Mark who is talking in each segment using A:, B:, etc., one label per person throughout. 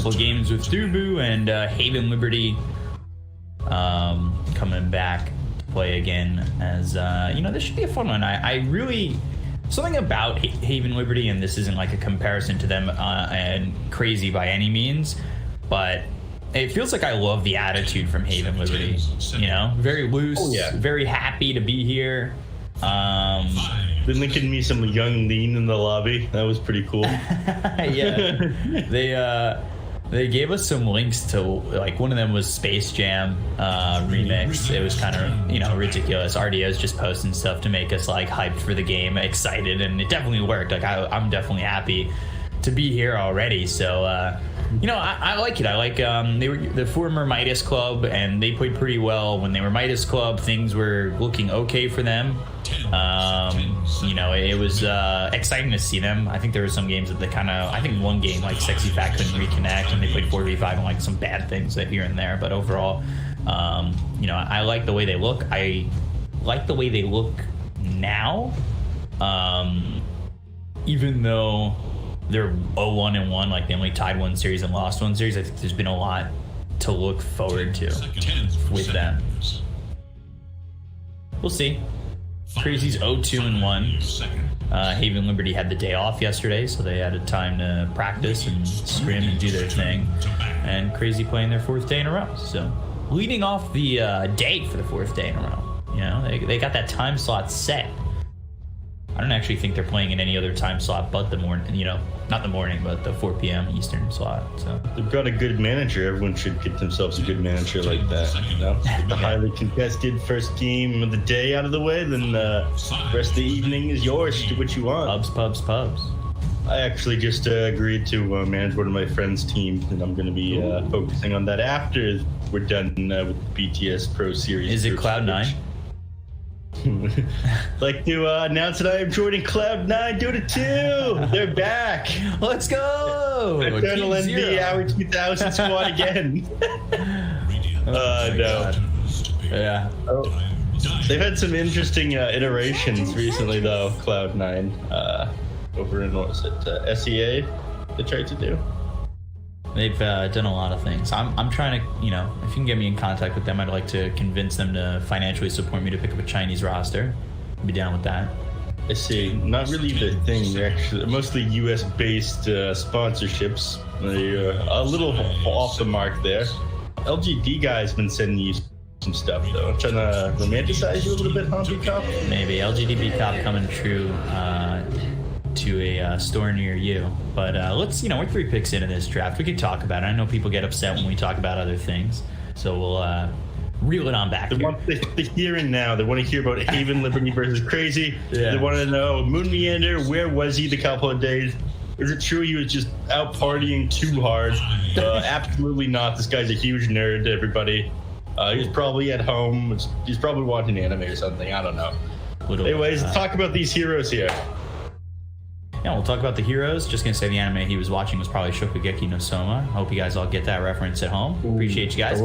A: couple of games with Dubu and Haven Liberty coming back to play again. As this should be a fun one. I really something about Haven Liberty, and this isn't like a comparison to them and crazy by any means, but it feels like I love the attitude from Haven Liberty. Very loose, very happy to be here.
B: Been linking me some young lean in the lobby. That was pretty cool.
A: Yeah, they gave us some links to, like, one of them was Space Jam remix. It was kind of ridiculous. RDO's just posting stuff to make us like hyped for the game, excited, and it definitely worked. Like I'm definitely happy to be here already. So I like it. I like they were the former Midas Club, and they played pretty well when they were Midas Club. Things were looking okay for them. It was exciting to see them. I think there were some games that they I think one game, like Sexy Fat couldn't reconnect, and they played 4v5 and like some bad things here and there. But overall, I like the way they look. I like the way they look now, even though they're 0-1-1, like they only tied one series and lost one series. I think there's been a lot to look forward to with them. We'll see. Crazy's 0-2-1. Haven Liberty had the day off yesterday, so they had a time to practice and scrim and do their thing. And Crazy playing their fourth day in a row. So leading off the day for the fourth day in a row. They got that time slot set. I don't actually think they're playing in any other time slot but the morning, not the morning, but the 4 p.m. Eastern slot. So
B: they've got a good manager. Everyone should get themselves a good manager like that. Get the highly contested first game of the day out of the way, then the rest of the evening is yours. Do what you want.
A: Pubs.
B: I actually just agreed to manage one of my friends' teams, and I'm going to be focusing on that after we're done with the BTS Pro Series.
A: Is it Cloud9?
B: Like to announce that I am joining Cloud9 Dota 2. They're back.
A: Let's go.
B: Eternal NB Hour 2000 squad again. No.
A: Yeah.
B: They've had some interesting iterations recently, though. Cloud9 over in SEA. They tried to do.
A: They've done a lot of things. I'm trying to, if you can get me in contact with them, I'd like to convince them to financially support me to pick up a Chinese roster. I'd be down with that.
B: I see. Not really their thing. They're actually mostly US-based sponsorships. They're a little off the mark there. LGD guy's been sending you some stuff, though. I'm trying to romanticize you a little bit, huh, B-Cop?
A: Maybe. LGD B-Cop coming true to a store near you. But let's, we're 3 picks into this draft. We could talk about it. I know people get upset when we talk about other things. So we'll reel it on back.
B: They're hearing now. They want to hear about Haven Liberty versus Crazy.
A: Yeah.
B: They want to know, Moon Meander, where was he the couple of days? Is it true he was just out partying too hard? Absolutely not. This guy's a huge nerd, everybody. He's probably at home. He's probably watching anime or something. I don't know. Anyways, let's talk about these heroes here.
A: Yeah, we'll talk about the heroes. Just gonna say the anime he was watching was probably Shokugeki no Soma. Hope you guys all get that reference at home. Appreciate you guys.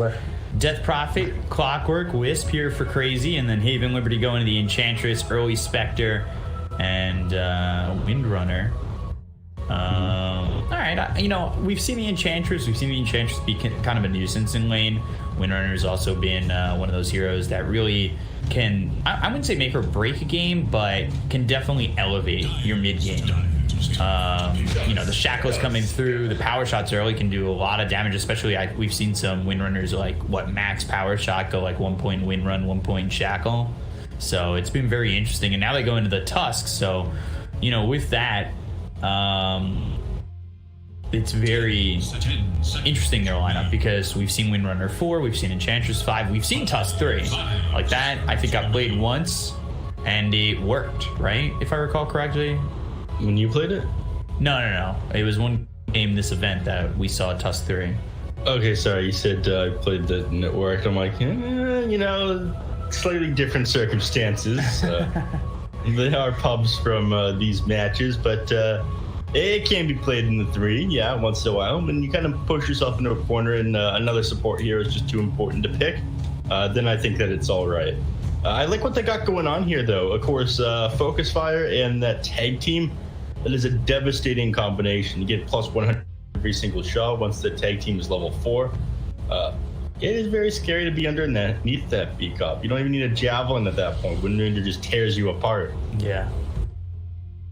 A: Death Prophet, Clockwork, Wisp here for Crazy, and then Haven Liberty going to the Enchantress, Early Spectre, and Windrunner. All right, we've seen the Enchantress. We've seen the Enchantress be kind of a nuisance in lane. Windrunner's also been one of those heroes that really can, I wouldn't say make or break a game, but can definitely elevate your mid game. The shackles coming through, the power shots early can do a lot of damage, especially we've seen some Windrunners max power shot go like 1 point Windrun, 1 point shackle. So it's been very interesting. And now they go into the Tusks. So, with that, it's very interesting, their lineup, because we've seen Windrunner 4, we've seen Enchantress 5, we've seen Tusk 3. Like that, I think I played once, and it worked, right? If I recall correctly.
B: When you played it?
A: No. It was one game this event that we saw Tusk 3.
B: Okay, sorry. You said I played the network. I'm like, slightly different circumstances. There are pubs from these matches, but it can be played in the 3, once in a while. When you kind of push yourself into a corner and another support hero is just too important to pick, then I think that it's all right. I like what they got going on here, though. Of course, Focus Fire and that tag team, that is a devastating combination. You get plus 100% every single shot once the tag team is level 4. It is very scary to be underneath that B-Cop. You don't even need a javelin at that point. Windrunner just tears you apart.
A: Yeah.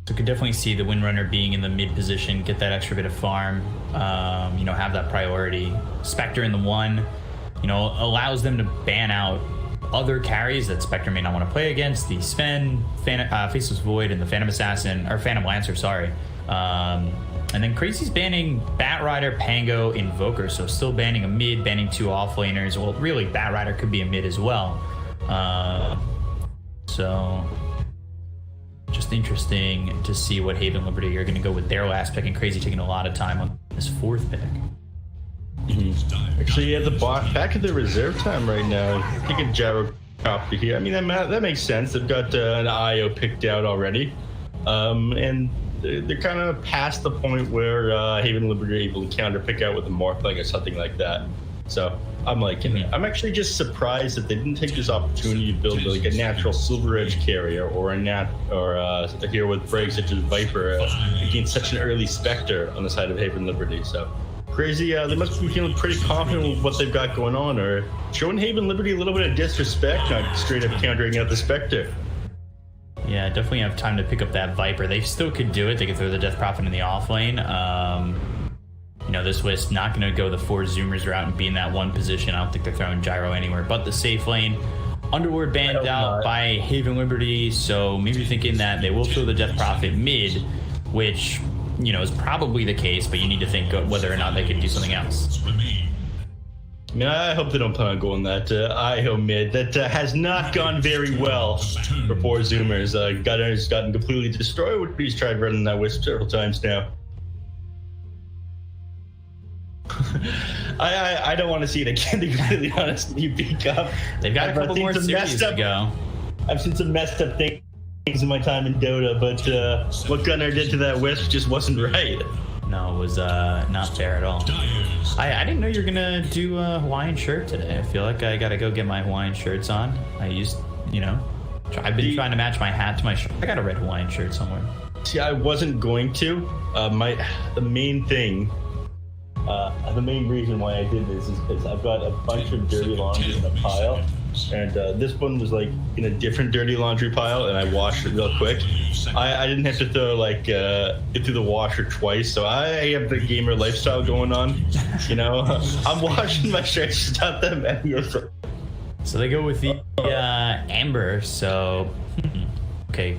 A: So could definitely see the Windrunner being in the mid position, get that extra bit of farm, have that priority. Spectre in the 1, allows them to ban out other carries that Spectre may not want to play against. The Sven, Faceless Void, and the Phantom Assassin, or Phantom Lancer, sorry. And then Crazy's banning Batrider, Pango, Invoker, so still banning a mid, banning 2 offlaners. Well, really, Batrider could be a mid as well. So just interesting to see what Haven Liberty are going to go with their last pick, and Crazy taking a lot of time on this 4th pick.
B: Actually, yeah, the back at the reserve time right now. I think a Gyrocopter here. I mean, that makes sense. They've got an IO picked out already. And they're kind of past the point where Haven Liberty are able to counter pick out with a Morphling or something like that. So I'm liking it. I'm actually just surprised that they didn't take this opportunity to build like a natural Silver Edge carrier or a hero with breaks such as Viper against such an early Spectre on the side of Haven Liberty. So Crazy, they must be feeling pretty confident with what they've got going on, or showing Haven Liberty a little bit of disrespect, not straight up countering out the Spectre.
A: Yeah, definitely have time to pick up that Viper. They still could do it. They could throw the Death Prophet in the off lane. This Wisp not going to go the 4 Zoomers route and be in that 1 position. I don't think they're throwing Gyro anywhere but the safe lane. Underworld banned out by Haven Liberty, so maybe thinking that they will throw the Death Prophet mid, which, is probably the case, but you need to think whether or not they could do something else.
B: I mean, I hope they don't plan on going that IO mid. That has not gone very well for 4 Zoomers. Gunner's gotten completely destroyed. He's tried running that Wisp several times now. I don't want to see it again, to be completely honest with you, B-Cup.
A: They've got a couple more series to go.
B: I've seen some messed up things in my time in Dota, but what Gunner did to that Wisp just wasn't right.
A: No, it was not fair at all. I didn't know you were going to do a Hawaiian shirt today. I feel like I got to go get my Hawaiian shirts on. I've been trying to match my hat to my shirt. I got a red Hawaiian shirt somewhere.
B: See, I wasn't going to. The main reason why I did this is because I've got a bunch of dirty laundry in a pile, and this one was like in a different dirty laundry pile, and I washed it real quick. I didn't have to throw it through the washer twice, so I have the gamer lifestyle going on. I'm washing my shirts, it's not that many.
A: So they go with the Ember. So okay,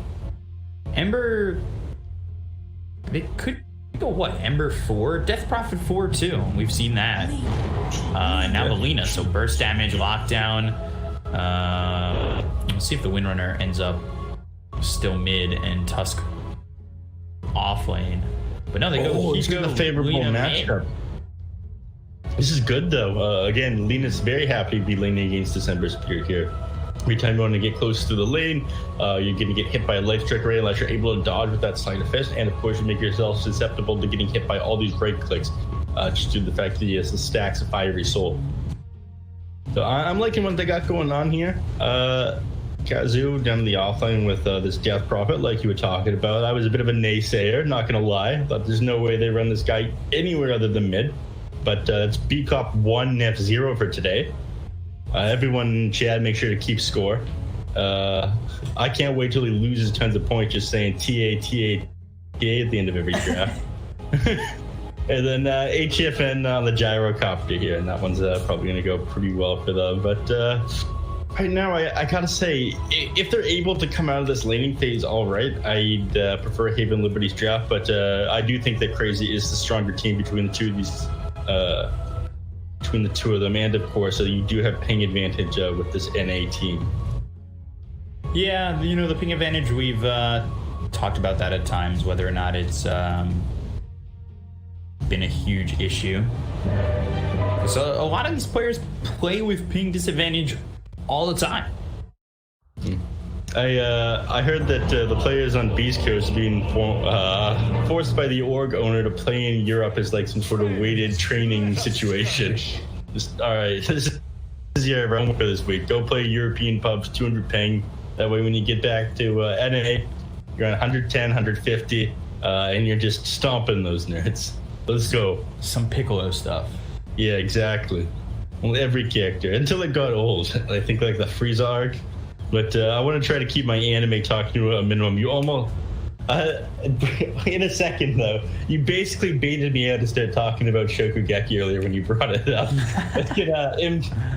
A: Ember. They could go what? Ember 4, Death Prophet 4 too. We've seen that. And now the Lina. So burst damage, lockdown. Let's see if the Windrunner ends up still mid and Tusk off lane. But no, they go.
B: He's got a favorable matchup. This is good though. Again, Lina's very happy to be laning against December Spirit here. Every time you want to get close to the lane, you're going to get hit by a life trick array unless you're able to dodge with that sleight of fist, and of course you make yourself susceptible to getting hit by all these break clicks, just due to the fact that he has the stacks of fiery soul. So I'm liking what they got going on here. Kazu down the offlane with this Death Prophet, like you were talking about. I was a bit of a naysayer, not going to lie. I thought there's no way they run this guy anywhere other than mid. But it's BCOP 1, Nef 0 for today. Everyone in chat, make sure to keep score. I can't wait till he loses tons of points just saying TA, TA, TA at the end of every draft. And then HFN on the Gyrocopter here, and that one's probably going to go pretty well for them. But right now, I gotta say, if they're able to come out of this laning phase all right, I'd prefer Haven Liberty's draft, but I do think that Crazy is the stronger team between the two of these, between the two of them, and of course, you do have ping advantage with this NA team.
A: Yeah, the ping advantage, we've talked about that at times, whether or not it's been a huge issue. So a lot of these players play with ping disadvantage all the time.
B: I heard that the players on Beast Coast are being forced by the org owner to play in Europe as like some sort of weighted training situation. Just, all right, this is your homework for this week. Go play European pubs, 200 ping. That way when you get back to NA, you're on 110, 150, and you're just stomping those nerds. Let's go.
A: Some Piccolo stuff.
B: Yeah, exactly. Well, every character until it got old. I think like the Frieza arc. But I want to try to keep my anime talk to a minimum. You almost in a second though, you basically baited me out to start talking about Shokugeki earlier when you brought it up. Let's get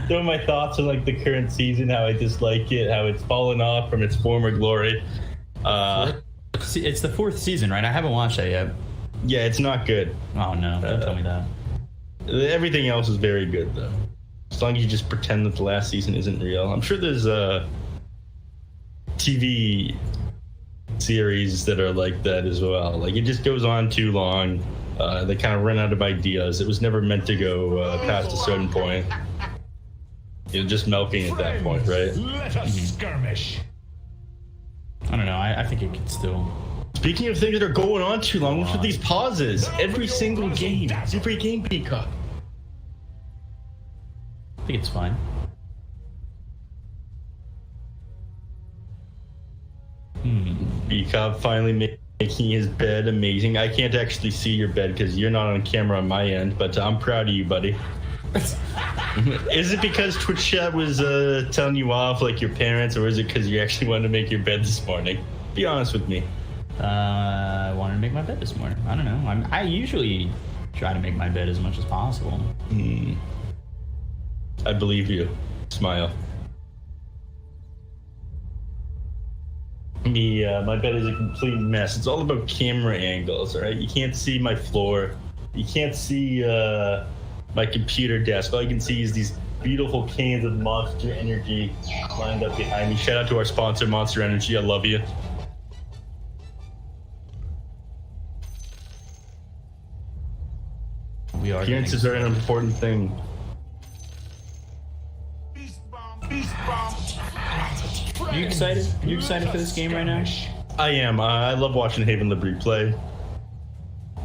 B: throw my thoughts on like the current season, how I dislike it, how it's fallen off from its former glory.
A: It's the 4th season, right? I haven't watched that yet.
B: Yeah, it's not good.
A: Oh no, don't tell me that.
B: Everything else is very good though. As long as you just pretend that the last season isn't real. I'm sure there's TV series that are like that as well. Like it just goes on too long. They kind of run out of ideas. It was never meant to go past a certain point. You're just milking at that point, right?
C: Let us skirmish.
A: I don't know. I think it could still.
B: Speaking of things that are going on too long, what's with these pauses? Every single game. Every game, Peacock.
A: I think it's fine.
B: Peacock finally making his bed amazing. I can't actually see your bed because you're not on camera on my end, but I'm proud of you, buddy. Is it because Twitch chat was telling you off like your parents, or is it because you actually wanted to make your bed this morning? Be honest with me.
A: I wanted to make my bed this morning. I don't know. I usually try to make my bed as much as possible.
B: I believe you. Smile. Me, my bed is a complete mess. It's all about camera angles, all right? You can't see my floor. You can't see my computer desk. All you can see is these beautiful cans of Monster Energy lined up behind me. Shout out to our sponsor, Monster Energy. I love you.
A: We are.
B: Appearances are an important thing.
A: You excited? You excited for this game right now?
B: I am. I love watching Havan Liberty play.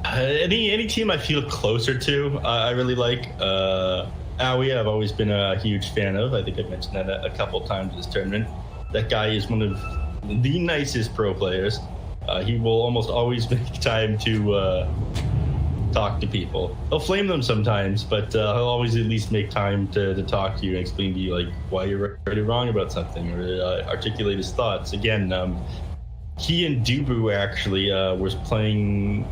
B: Any team I feel closer to, I really like. Aoi, I've always been a huge fan of. I think I've mentioned that a couple times this tournament. That guy is one of the nicest pro players. He will almost always make time to talk to people. He'll flame them sometimes, but he'll always at least make time to talk to you and explain to you like why you're really wrong about something, or articulate his thoughts. Again, he and Dubu actually were playing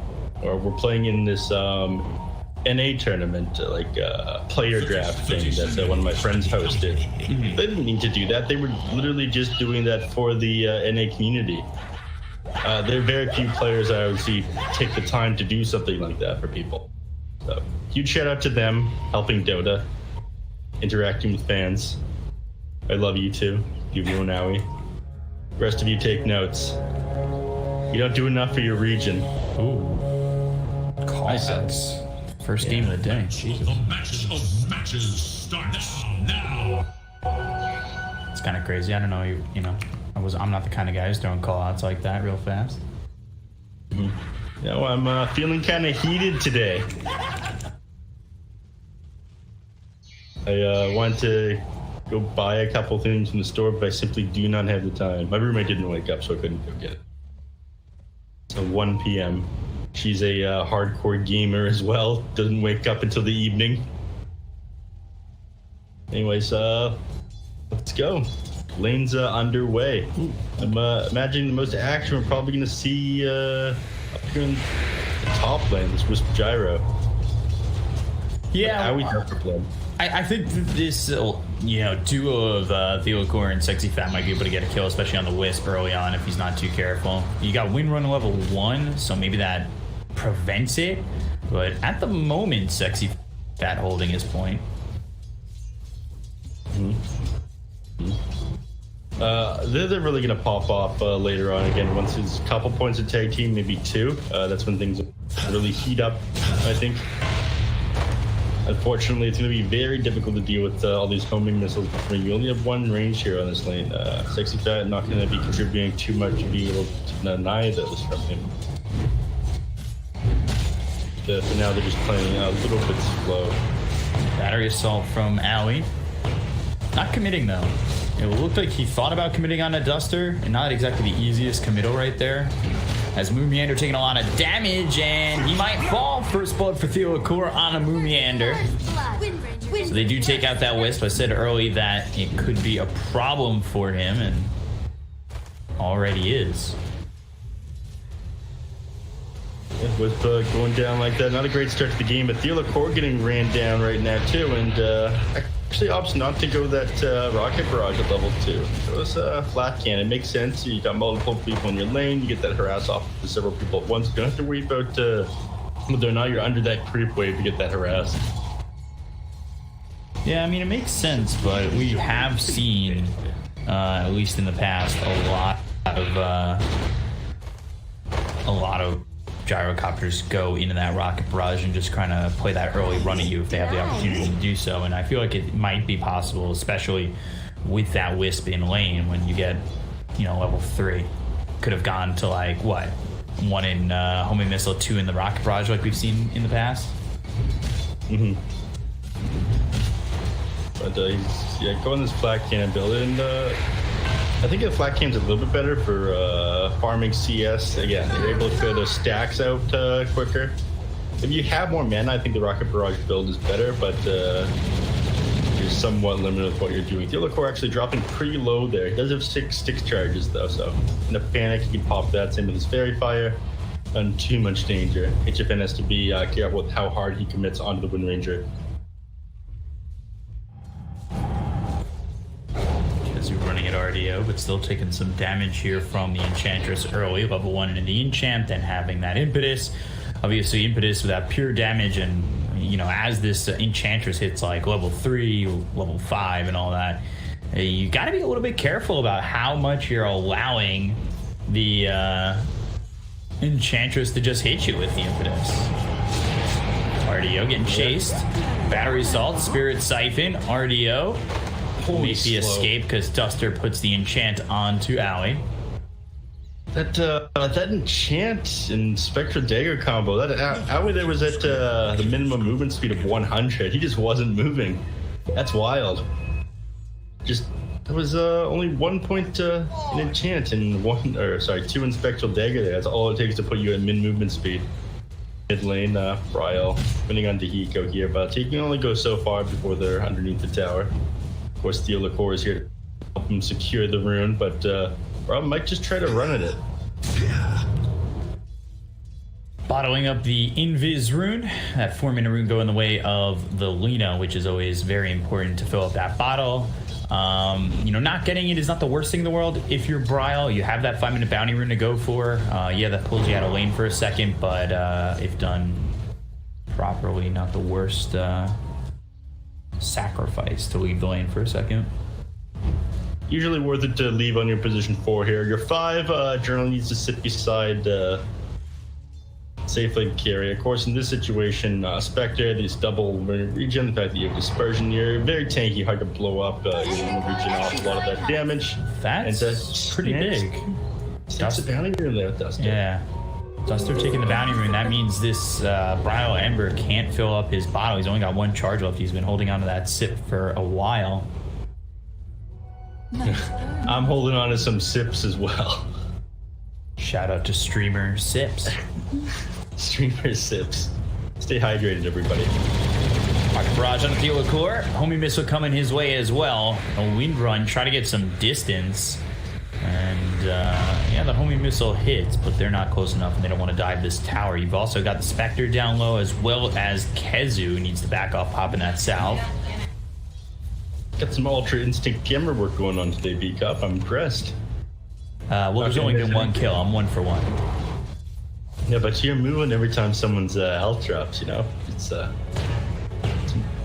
B: in this NA tournament, like player draft thing that one of my friends hosted. They didn't need to do that. They were literally just doing that for the NA community. There are very few players I would see take the time to do something like that for people. So, huge shout out to them, helping Dota, interacting with fans. I love you too, Dubu and Aoi. The rest of you take notes. You don't do enough for your region.
A: Ooh. Call-outs. First game of the day. Jesus.
C: The matches start now.
A: It's kind of crazy. I don't know. You know, I'm not the kind of guy who's throwing call-outs like that real fast.
B: You know, I'm feeling kind of heated today. I want to go buy a couple things from the store, but I simply do not have the time. My roommate didn't wake up, so I couldn't go get it. So 1 p.m. She's a hardcore gamer as well. Doesn't wake up until the evening. Anyways, let's go. Lane's underway. I'm imagining the most action we're probably going to see up here in the top lane, this Wisp Gyro.
A: Yeah.
B: How we have to play.
A: I think this duo of Theocor and Sexy Fat might be able to get a kill, especially on the Wisp early on if he's not too careful. You got win run level 1, so maybe that prevents it. But at the moment, Sexy Fat holding his point.
B: They're really going to pop off later on again. Once there's a couple points of tag team, maybe 2. That's when things really heat up, I think. Unfortunately, it's going to be very difficult to deal with all these homing missiles. You only have 1 range here on this lane. Sexy Fat not going to be contributing too much to be able to deny those from him. For now, they're just playing a little bit slow.
A: Battery assault from Aoi. Not committing though. It looked like he thought about committing on a Duster, and not exactly the easiest committal right there. as Moomiander taking a lot of damage, and he might fall. First blood for Theolacour on a Moomiander. So they do take out that Wisp. I said early that it could be a problem for him, and already is.
B: With going down like that, not a great start to the game, but Theolacour getting ran down right now too, and actually opts not to go that rocket barrage at level 2. So it's a flat cannon. It makes sense. You got multiple people in your lane, you get that harass off to several people at once. You don't have to worry about whether or not you're under that creep wave to get that harass.
A: Yeah, I mean, it makes sense, but we have seen, at least in the past, a lot of gyrocopters go into that rocket barrage and just kind of play that early run at you if they have the opportunity to do so. And I feel like it might be possible, especially with that Wisp in lane when you get, level 3. Could have gone to like, what? 1 in homing missile, 2 in the rocket barrage like we've seen in the past.
B: Mm-hmm. But he's going this flat cannon build, and I think the flat cannon's a little bit better for farming CS. Again, you're able to fill those stacks out quicker. If you have more mana, I think the rocket barrage build is better, but you're somewhat limited with what you're doing. Theolacour actually dropping pretty low there. He does have 6 sticks charges though, so in a panic you can pop that. Same with his fairy fire. Not too much danger. HFN has to be careful with how hard he commits onto the Wind Ranger.
A: Running at RDO, but still taking some damage here from the Enchantress early, level 1 in the enchant, then having that impetus. Obviously, impetus without pure damage, and as this Enchantress hits like level 3, level 5, and all that, you got to be a little bit careful about how much you're allowing the Enchantress to just hit you with the impetus. RDO getting chased. Battery Assault, Spirit Siphon, RDO. Make the escape because Duster puts the enchant onto Ally.
B: That enchant and Spectral Dagger combo, that Ally there was at the minimum movement speed of 100. He just wasn't moving. That's wild. That was only 1 point in enchant and 2 in Spectral Dagger there. That's all it takes to put you at min movement speed. Mid lane, Bryle winning on Dehiko here, but he can only go so far before they're underneath the tower. Of course, Theolacour is here to help him secure the rune, but Rob might just try to run at it.
A: Bottling up the Invis rune. That 4-minute rune go in the way of the Lina, which is always very important to fill up that bottle. Not getting it is not the worst thing in the world. If you're Bryle, you have that 5-minute bounty rune to go for. That pulls you out of lane for a second, but if done properly, not the worst sacrifice to leave the lane for a second.
B: Usually worth it to leave on your position 4 here. Your 5 Journal needs to sit beside safe lane carry. Of course, in this situation, Spectre, these double regen, the fact that you have dispersion, you're very tanky, hard to blow up. You're regen off a lot of that damage.
A: That's pretty big.
B: Takes a bounty rune there with Duster.
A: Yeah. Duster taking the bounty rune. That means this Bryle Ember can't fill up his bottle. He's only got 1 charge left. He's been holding onto that sip for a while.
B: I'm holding on to some sips as well.
A: Shout out to Streamer Sips.
B: Streamer Sips. Stay hydrated, everybody.
A: Rocket Barrage on the Theolacour. Homing Missile coming his way as well. A Wind Run, try to get some distance. And the homing missile hits, but they're not close enough and they don't want to dive this tower. You've also got the Spectre down low, as well as Kezu needs to back off popping that south.
B: Got some Ultra Instinct camera work going on today, B-Cup. I'm impressed.
A: There's only been 1 kill. I'm 1 for 1.
B: Yeah, but you're moving every time someone's health drops, It's some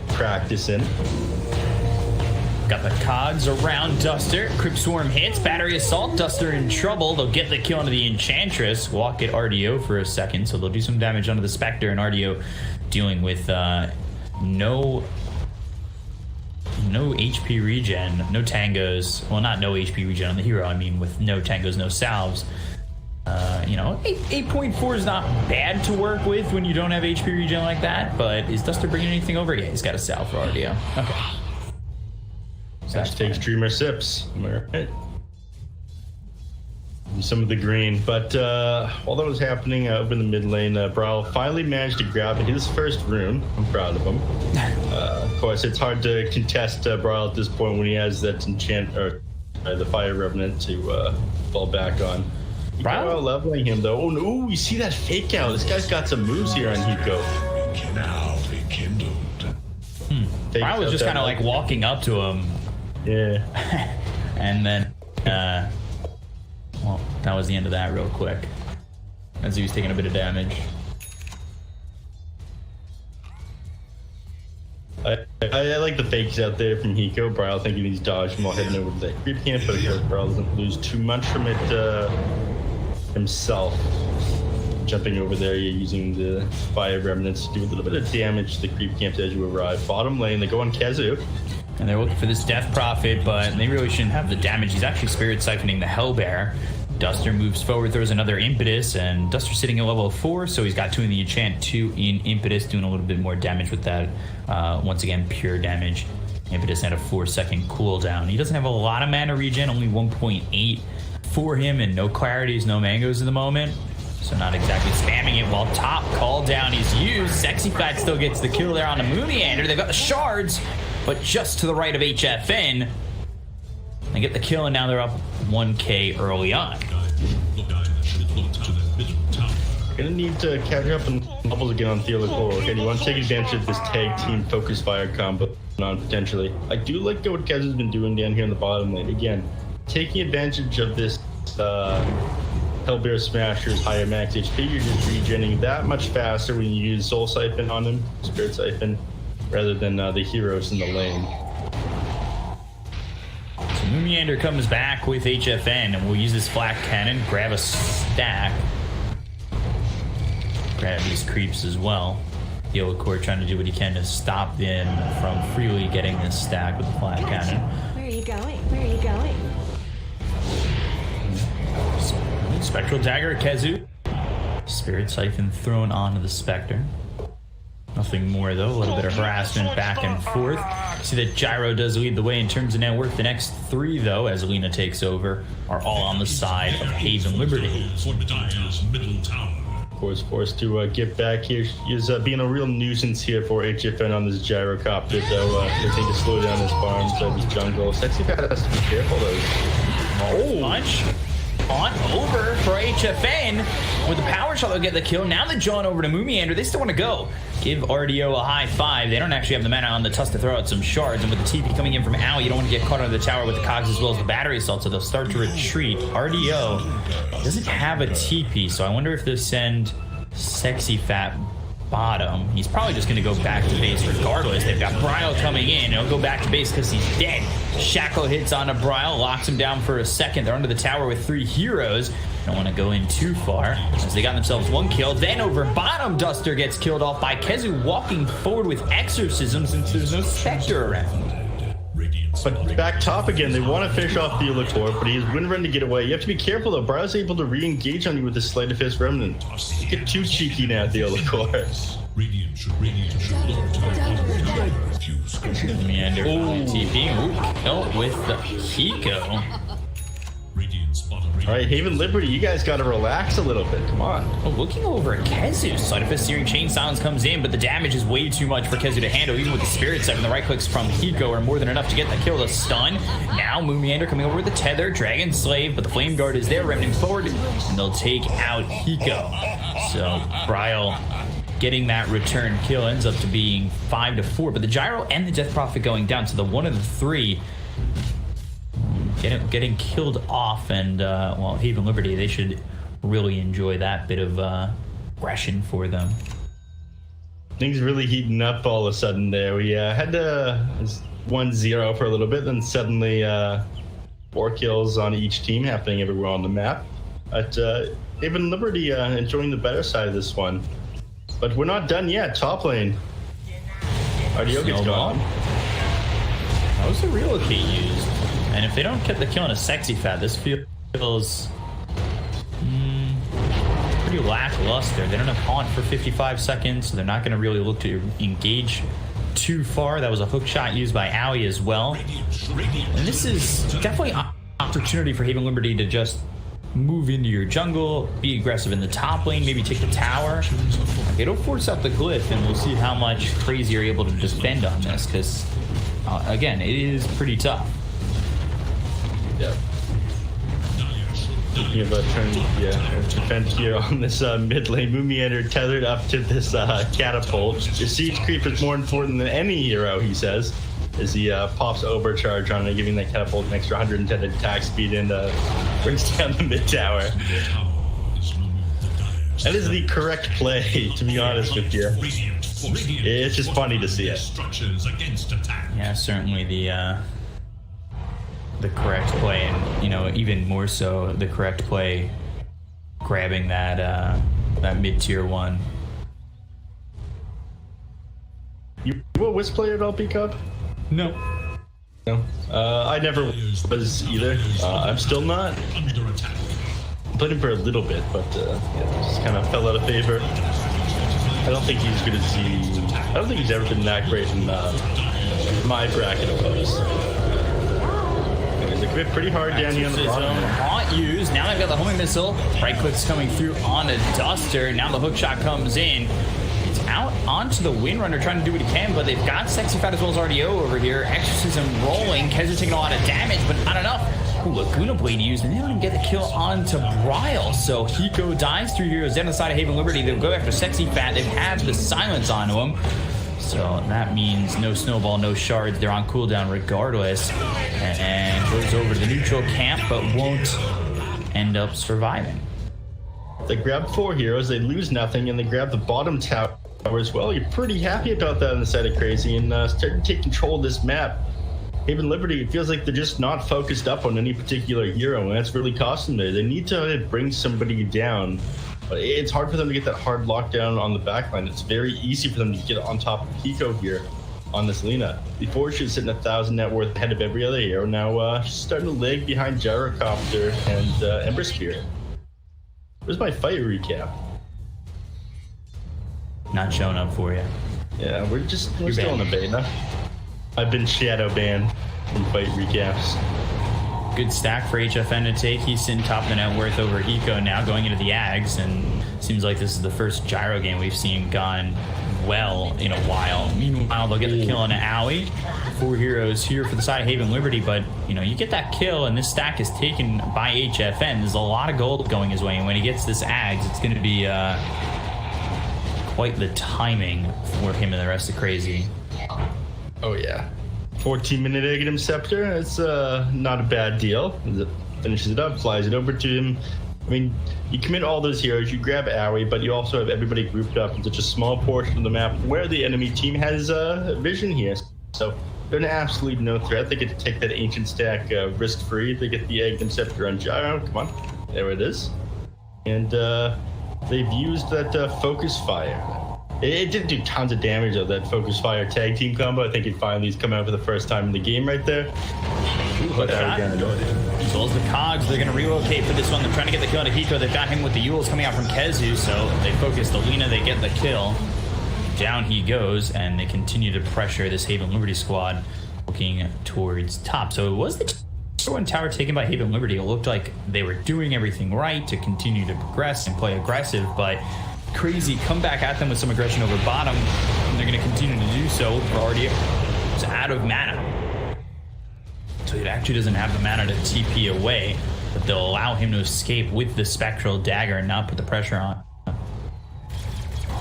B: practice in.
A: Got the cogs around Duster. Crypt Swarm hits. Battery Assault. Duster in trouble. They'll get the kill onto the Enchantress. Walk at RDO for a second, so they'll do some damage onto the Spectre, and RDO dealing with no HP regen, no tangos. Well, not no HP regen on the hero. I mean, with no tangos, no salves. 8.4 is not bad to work with when you don't have HP regen like that, but is Duster bringing anything over? Yeah, he's got a salve for RDO. Okay.
B: So take Streamer Sips. Right. some of the green. But while that was happening over in the mid lane, Brawl finally managed to grab his first rune. I'm proud of him. Of course, it's hard to contest Brawl at this point when he has that enchant or the Fire Revenant to fall back on. Brawl leveling him though. Oh no, you see that fake out. This guy's got some moves here on Hiko.
C: Now rekindled.
A: Brawl was just kind of like walking up to him.
B: Yeah.
A: And then, well, that was the end of that real quick. As he was taking a bit of damage.
B: I like the fakes out there from Hiko. Brawl thinking he's dodging while heading over to that creep camp, but Brawl doesn't lose too much from it himself. Jumping over there, you're using the Fire Remnants to do a little bit of damage to the creep camps as you arrive. Bottom lane, they go on KheZu.
A: And they're looking for this Death Prophet, but they really shouldn't have the damage. He's actually Spirit Siphoning the Hellbear. Duster moves forward, throws another Impetus, and Duster's sitting at level 4, so he's got 2 in the enchant, 2 in Impetus, doing a little bit more damage with that. Once again, pure damage. Impetus had a 4-second cooldown. He doesn't have a lot of mana regen, only 1.8 for him, and no clarities, no mangoes at the moment. So not exactly spamming it, while top call down is used. Sexy Fat still gets the kill there on the Moomiander. They've got the shards, but just to the right of HFN. They get the kill, and now they're up 1k early on.
B: Gonna need to catch up and levels again on Theolacor. Okay, you want to take advantage of this tag team focus fire combo on potentially. I do like what KheZu's been doing down here in the bottom lane. Again, taking advantage of this Hellbear Smasher's higher max HP, you're just regenerating that much faster when you use Soul Siphon on him, Spirit Siphon, rather than the heroes in the lane.
A: So Moomiander comes back with HFN, and we'll use this Flak Cannon, grab a stack. Grab these creeps as well. Theolacor trying to do what he can to stop them from freely getting this stack with the Flak Cannon.
D: Where are you going? Where are you going?
A: Spectral Dagger, KheZu. Spirit Siphon thrown onto the Spectre. Nothing more though, a little bit of harassment back and forth. See that Gyro does lead the way in terms of net worth. The next 3 though, as Alina takes over, are all on the side of Haven Liberty.
B: Of course, forced to get back here. She is being a real nuisance here for HFN on this gyrocopter, though. They need to slow down this farm inside this jungle. Sexy Fat has to be careful, though.
A: Oh, punch on over for HFN. With the power shot, they'll get the kill. Now they're jawing over to Moomiander. They still want to go. Give RDO a high 5. They don't actually have the mana on the tusk to throw out some shards. And with the TP coming in from Owl, you don't want to get caught under the tower with the cogs as well as the battery assault. So they'll start to retreat. RDO doesn't have a TP, so I wonder if they'll send Sexy Fat bottom. He's probably just going to go back to base regardless. They've got Bryle coming in. He'll go back to base because he's dead. Shackle hits onto Bryle, locks him down for a second. They're under the tower with 3 heroes. Don't want to go in too far as they got themselves 1 kill. Then over bottom, Duster gets killed off by KheZu walking forward with Exorcism since there's no Spectre around.
B: But back top again, they want to finish off Theolacor, but he's wind run to get away. You have to be careful though. Bryle's able to re-engage on you with the Sleight of Fist Remnant. Get too cheeky now, Theolacor.
A: Meander TP. Ooh, kill with the Hiko.
B: Alright, Haven Liberty, you guys gotta relax a little bit. Come on.
A: Oh, looking over at KheZu. Sleight of Fist Searing Chain Silence comes in, but the damage is way too much for KheZu to handle. Even with the Spirit Siphon, the right clicks from Hiko are more than enough to get the kill. The stun. Now Moomiander coming over with the Tether, Dragon Slave, but the Flame Guard is there, remnant forward, and they'll take out Hiko. So Bryle getting that return kill ends up to being 5-4, but the Gyro and the Death Prophet going down to the 1 of the 3. Getting killed off, and well, Haven Liberty, they should really enjoy that bit of aggression for them.
B: Things really heating up all of a sudden there. We had 1-0 for a little bit, then suddenly 4 kills on each team happening everywhere on the map. But Haven Liberty enjoying the better side of this one. But we're not done yet. Top lane. RDO gets gone.
A: That was the relocate used. And if they don't get the kill on a Sexy Fat, this feels pretty lackluster. They don't have Haunt for 55 seconds, so they're not going to really look to engage too far. That was a hook shot used by Owie as well. And this is definitely an opportunity for Haven Liberty to just move into your jungle, be aggressive in the top lane, maybe take the tower. It'll force out the glyph, and we'll see how much crazy you're able to defend on this, because, again, it is pretty tough.
B: Yep. Thinking about trying to defend here on this mid lane. Mumiander tethered up to this catapult. The siege creep is more important than any hero, he says, as he pops overcharge on it, giving that catapult an extra 110 attack speed and brings down the mid tower. That is the correct play, to be honest with you. It's just funny to see it.
A: Yeah, certainly the correct play, and, you know, even more so the correct play grabbing that mid-tier one.
B: You a Wisp player at all, P-Cup?
A: No.
B: No. I never was either. I'm still not. Played him for a little bit, but just kind of fell out of favor. I don't think he's good as I don't think he's ever been that great in my bracket of foes. He's a bit pretty hard down here on the bottom.
A: Haunt used. Now they've got the homing missile. Right click's coming through on a Duster. Now the hook shot comes in. It's out onto the Windrunner, trying to do what he can, but they've got Sexy Fat as well as RDO over here. Exorcism rolling. Kezzer taking a lot of damage, but not enough. Ooh, Laguna Blade used, and they don't even get the kill onto Bryle. So Hiko dies, 3 heroes down the side of Haven Liberty. They'll go after Sexy Fat. They have the silence onto him. So that means no snowball, no shards. They're on cooldown regardless. And goes over to the neutral camp, but won't end up surviving.
B: They grab 4 heroes, they lose nothing, and they grab the bottom tower as well. You're pretty happy about that on the side of Crazy, and starting to take control of this map. Haven Liberty, it feels like they're just not focused up on any particular hero, and that's really costing them. They need to bring somebody down. But it's hard for them to get that hard lockdown on the backline. It's very easy for them to get on top of Hiko here on this Lina. Before she was sitting 1,000 net worth ahead of every other hero. Now she's starting to lag behind Gyrocopter and Ember Spear. Where's my fight recap?
A: Not showing up for you.
B: Yeah, we're still in the beta. I've been shadow banned from fight recaps.
A: Good stack for HFN to take. He's sitting top of the net worth over Hiko now, going into the Ags, and seems like this is the first Gyro game we've seen gone well in a while. Meanwhile, they'll get the kill on Owie. 4 heroes here for the side of Haven Liberty, but you know, you get that kill and this stack is taken by HFN. There's a lot of gold going his way, and when he gets this Ags, it's going to be quite the timing for him and the rest of Crazy.
B: Oh yeah. 14-minute Aghanim Scepter, it's not a bad deal. Finishes it up, flies it over to him. I mean, you commit all those heroes, you grab Owie, but you also have everybody grouped up in such a small portion of the map where the enemy team has vision here. So they're an absolute no threat. They get to take that ancient stack risk-free. They get the Aghanim Scepter on Gyro. Come on, there it is. And they've used that Focus Fire. It didn't do tons of damage of that Focus Fire tag team combo. I think it finally's come out for the first time in the game right there. But
A: As well as the Cogs, they're going to relocate for this one. They're trying to get the kill on Hiko. They've got him with the Yules coming out from Kezu, so they focus the Lina, they get the kill. Down he goes, and they continue to pressure this Haven Liberty squad looking towards top. So it was the one tower taken by Haven Liberty. It looked like they were doing everything right to continue to progress and play aggressive, but Crazy come back at them with some aggression over bottom, and they're going to continue to do so. Already it's out of mana, so it actually doesn't have the mana to TP away, but they'll allow him to escape with the Spectral Dagger and not put the pressure on.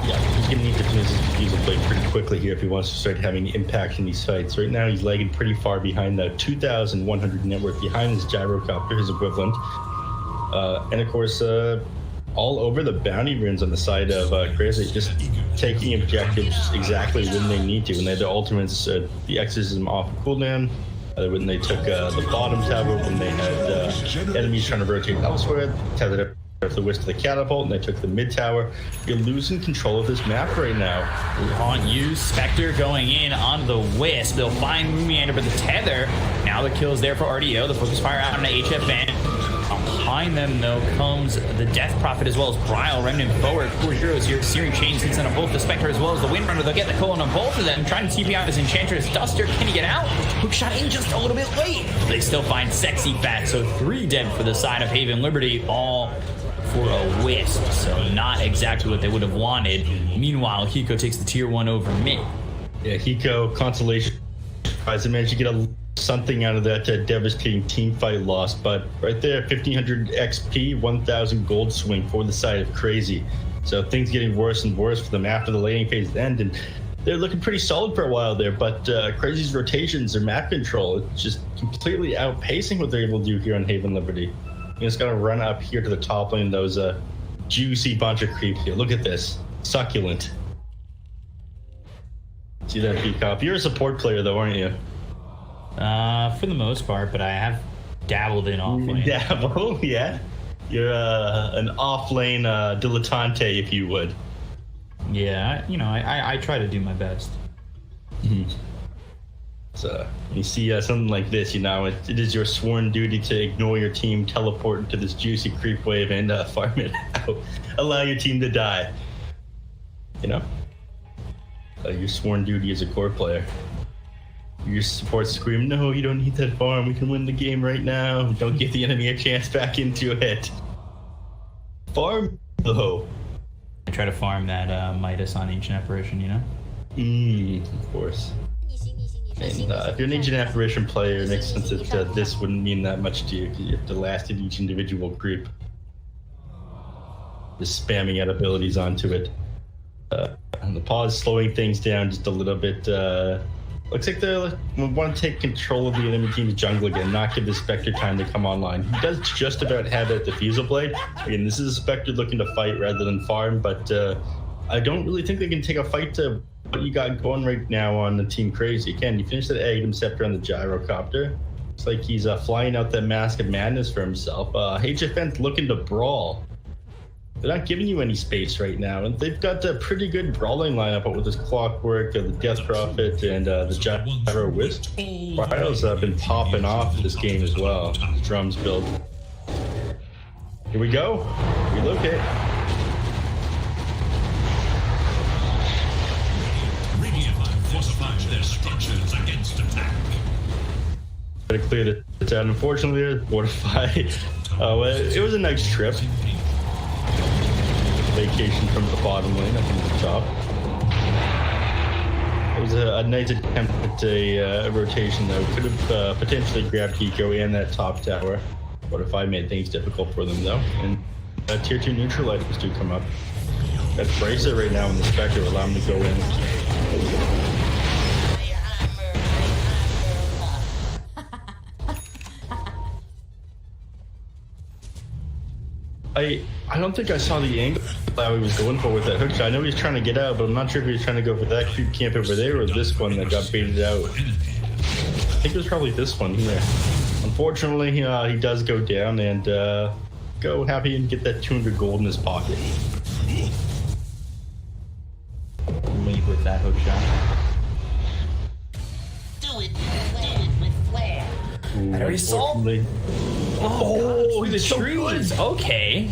B: Yeah, he's going to need to finish his Diffusal Blade pretty quickly here if he wants to start having impact in these fights. Right now he's lagging pretty far behind the 2,100 net worth behind his Gyrocopter, his equivalent. And of course, all over the bounty runes on the side of Crazy, just taking objectives exactly when they need to. When they had the ultimates, the Exorcism off cooldown, when they took the bottom tower, when they had enemies trying to rotate elsewhere, tethered up the Wisp to the catapult, and they took the mid tower. You're losing control of this map right now.
A: Haunt used, Spectre going in on the Wisp. They'll find Mumiander, but the tether. Now the kill is there for RDO. The Focus Fire out on the HFN. Behind them, though, comes the Death Prophet as well as Bryle. Remnant forward. 4 heroes here. Searing Chains hits on both the Spectre as well as the Windrunner. They'll get the colon on both of them. Trying to TP out his Enchantress. Duster, can he get out? Hookshot in just a little bit late. They still find Sexy Fat. So 3 dead for the side of Haven Liberty. All for a wisp. So not exactly what they would have wanted. Meanwhile, Hiko takes the tier 1 over mid.
B: Yeah, Hiko, consolation. I managed to get something out of that devastating team fight loss, but right there, 1500 XP, 1000 gold swing for the side of Crazy. So things getting worse and worse for them after the laning phase end, and they're looking pretty solid for a while there, but Crazy's rotations, their map control, it's just completely outpacing what they're able to do here on Haven Liberty. You just gotta run up here to the top lane, those juicy bunch of creep here. Look at this, succulent. See that, Peacock? You're a support player though, aren't you?
A: For the most part, but I have dabbled in offlane.
B: Dabble, yeah. You're an offlane dilettante, if you would.
A: Yeah, I try to do my best.
B: Mm-hmm. So you see something like this, it is your sworn duty to ignore your team, teleport into this juicy creep wave, and farm it out. Allow your team to die. Your sworn duty as a core player. Your support scream, no, you don't need that farm. We can win the game right now. Don't give the enemy a chance back into it. Farm, though.
A: I try to farm that Midas on Ancient Apparition,
B: Of course. And if you're an Ancient Apparition player, it makes sense that this wouldn't mean that much to you, because you have to last in each individual creep. Just spamming out abilities onto it. And the pause slowing things down just a little bit. Looks like they want to take control of the enemy team's jungle again, not give the Spectre time to come online. He does just about have that Diffusal Blade. Again, this is a Spectre looking to fight rather than farm, but I don't really think they can take a fight to what you got going right now on the Team Crazy. Again, you finish that Aghanim Scepter on the Gyrocopter. Looks like he's flying out that Mask of Madness for himself. HFN's looking to brawl. They're not giving you any space right now, and they've got a pretty good brawling lineup up with this Clockwork, the Death Prophet, and the Gyro Wisp. Bryle's been popping off this game as well. Drums build. Here we go. Relocate.
C: Radiant fortified their structures against attack.
B: Gotta clear it out. Unfortunately, they're fortified. It was a nice trip. Vacation from the bottom lane up into the top. It was a nice attempt at a rotation though. Could have potentially grabbed Hiko and that top tower. What if I made things difficult for them though? And tier 2 neutral items do come up. That Bracer right now in the Spectre will allow him to go in. I don't think I saw the angle that he was going for with that hook shot. I know he was trying to get out, but I'm not sure if he was trying to go for that creep camp over there or this one that got baited out. I think it was probably this one here. Unfortunately, he does go down and go happy and get that 200 gold in his pocket.
A: Leave with that hook shot.
E: Do it with flair.
A: I already saw. Oh, the trees. Okay.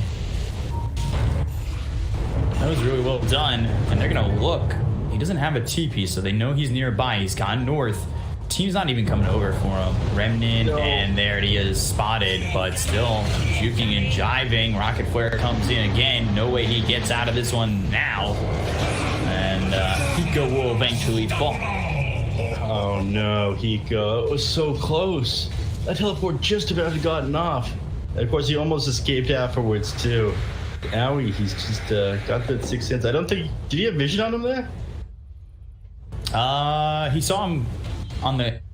A: That was really well done. And they're going to look. He doesn't have a TP, so they know he's nearby. He's gone north. Team's not even coming over for him. Remnant, and there he is spotted, but still juking and jiving. Rocket Flare comes in again. No way he gets out of this one now. And Hiko will eventually fall.
B: Oh no, Hiko. It was so close. That teleport just about had gotten off. And of course, he almost escaped afterwards, too. Owie, he's just got that sixth sense. I don't think... Did he have vision on him there?
A: He saw him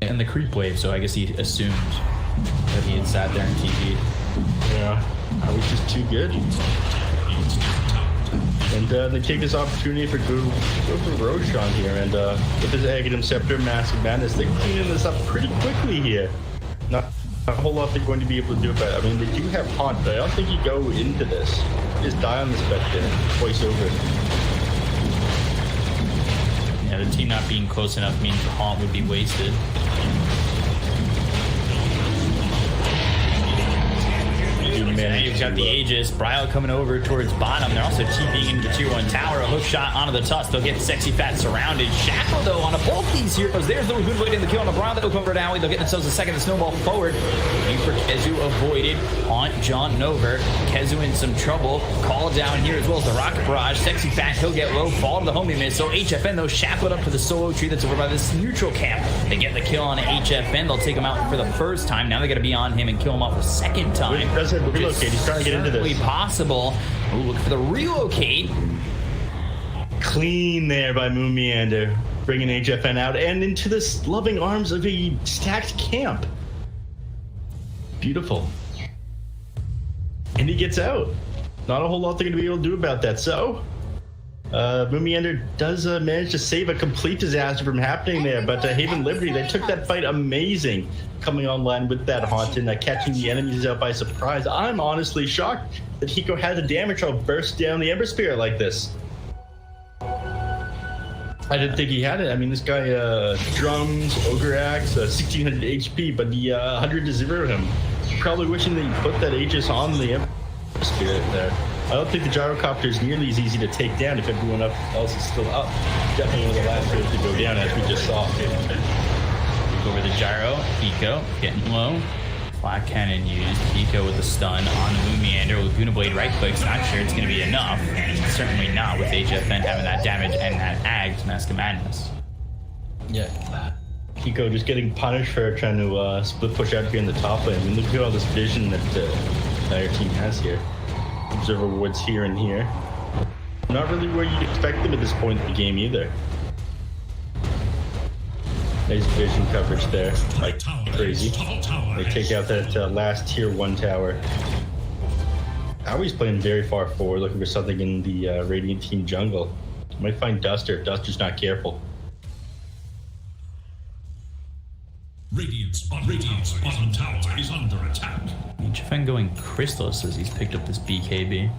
A: in the creep wave, so I guess he assumed that he had sat there and TP'd.
B: Yeah, Owie's just too good. And they take this opportunity for go for Roshan here, and with his Aghanim Scepter, Massive Madness, they're cleaning this up pretty quickly here. Not a whole lot they're going to be able to do about it. I mean, they do have Haunt, but I don't think you go into this. You just die on the Spectre twice over.
A: Yeah, the team not being close enough means the Haunt would be wasted.
B: You do
A: And
B: managed
A: you've got
B: to,
A: the Aegis. Bryle coming over towards bottom. They're also TPing into the tier 1 tower. A hook shot onto the tusk. They'll get Sexy Fat surrounded. Shackle, though, on a both these heroes. There's the good way to the kill on the Bryle. They'll come over down. They'll get themselves a second to snowball forward. Looking for Kezu avoided. Haunt John over. Kezu in some trouble. Call down here as well as the Rocket Barrage. Sexy Fat, he'll get low. Fall to the homie missile. HFN, though, shackled up to the solo tree that's over by this neutral camp. They get the kill on HFN. They'll take him out for the first time. Now they got to be on him and kill him off a second time.
B: He doesn't relocate. He's trying to get into this.
A: Possible. Ooh, look for the relocate.
B: Clean there by Moon Meander, bringing HFN out and into the loving arms of a stacked camp. Beautiful. And he gets out. Not a whole lot they're going to be able to do about that. So, Moon Meander does manage to save a complete disaster from happening there. But Haven Liberty, they took that fight amazing, coming online with that Haunt and catching the enemies out by surprise. I'm honestly shocked that Hiko had the damage all burst down the Ember Spirit like this. I didn't think he had it. I mean, this guy drums, Ogre Axe, 1600 HP, but he 100 to 0 him. Probably wishing that he put that Aegis on the Ember Spirit there. I don't think the gyrocopter is nearly as easy to take down if everyone else is still up. Definitely one of the last heroes to go down, as we just saw.
A: Look over the gyro. Hiko getting low. Flat cannon used. Hiko with the stun on the Moon Meander. Laguna Blade right clicks. Not sure it's going to be enough. And certainly not with HFN having that damage and that ag to Mask of Madness.
B: Yeah. Hiko just getting punished for trying to split push out here in the top lane. I mean, look at all this vision that our team has here. Observer wards here and here. Not really where you'd expect them at this point in the game either. Nice vision coverage there, like crazy. They take out that last tier 1 tower. Aui's playing very far forward, looking for something in the Radiant team jungle. Might find Duster if Duster's not careful.
C: Radiant's bottom tower is under attack.
A: HFN going Crystallis as he's picked up this BKB.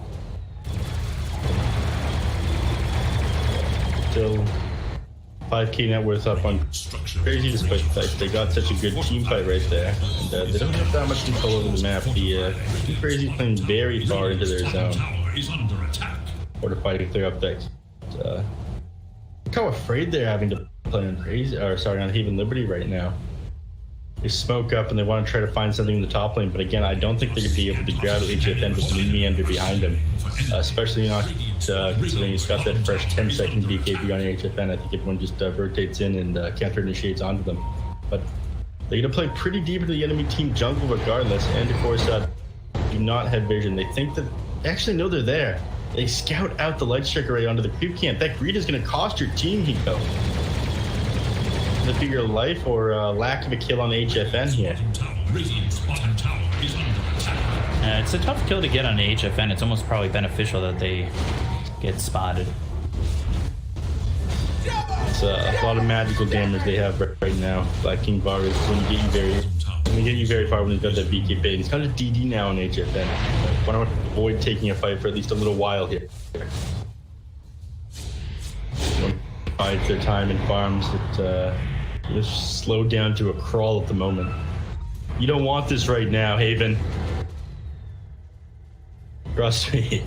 B: Still 5k net worth up on crazy despite the fact they got such a good team fight right there. And they don't have that much control over the map. The Team Crazy playing very far into their zone. Fortified with their update. Look how afraid they're having to play on Crazy, or sorry, on Haven Liberty right now. They smoke up and they want to try to find something in the top lane, but again, I don't think they're going to be able to grab HFN with Moon Meander behind him. Especially not considering he's got that fresh 10-second BKB on HFN. I think everyone just rotates in and counter initiates onto them. But they're going to play pretty deep into the enemy team jungle regardless, and of course, do not have vision. They think that they actually know they're there. They scout out the light strike array onto the creep camp. That greed is going to cost your team, Hiko. The figure of life or lack of a kill on HFN here.
A: It's a tough kill to get on HFN. It's almost probably beneficial that they get spotted.
B: It's a lot of magical damage they have right now. Black King Bar is going to get you very far when he's got that BKB. He's kind of DD now on HFN. I want to avoid taking a fight for at least a little while here. Bides their time in farms that just slowed down to a crawl at the moment. You don't want this right now, Haven. Trust me.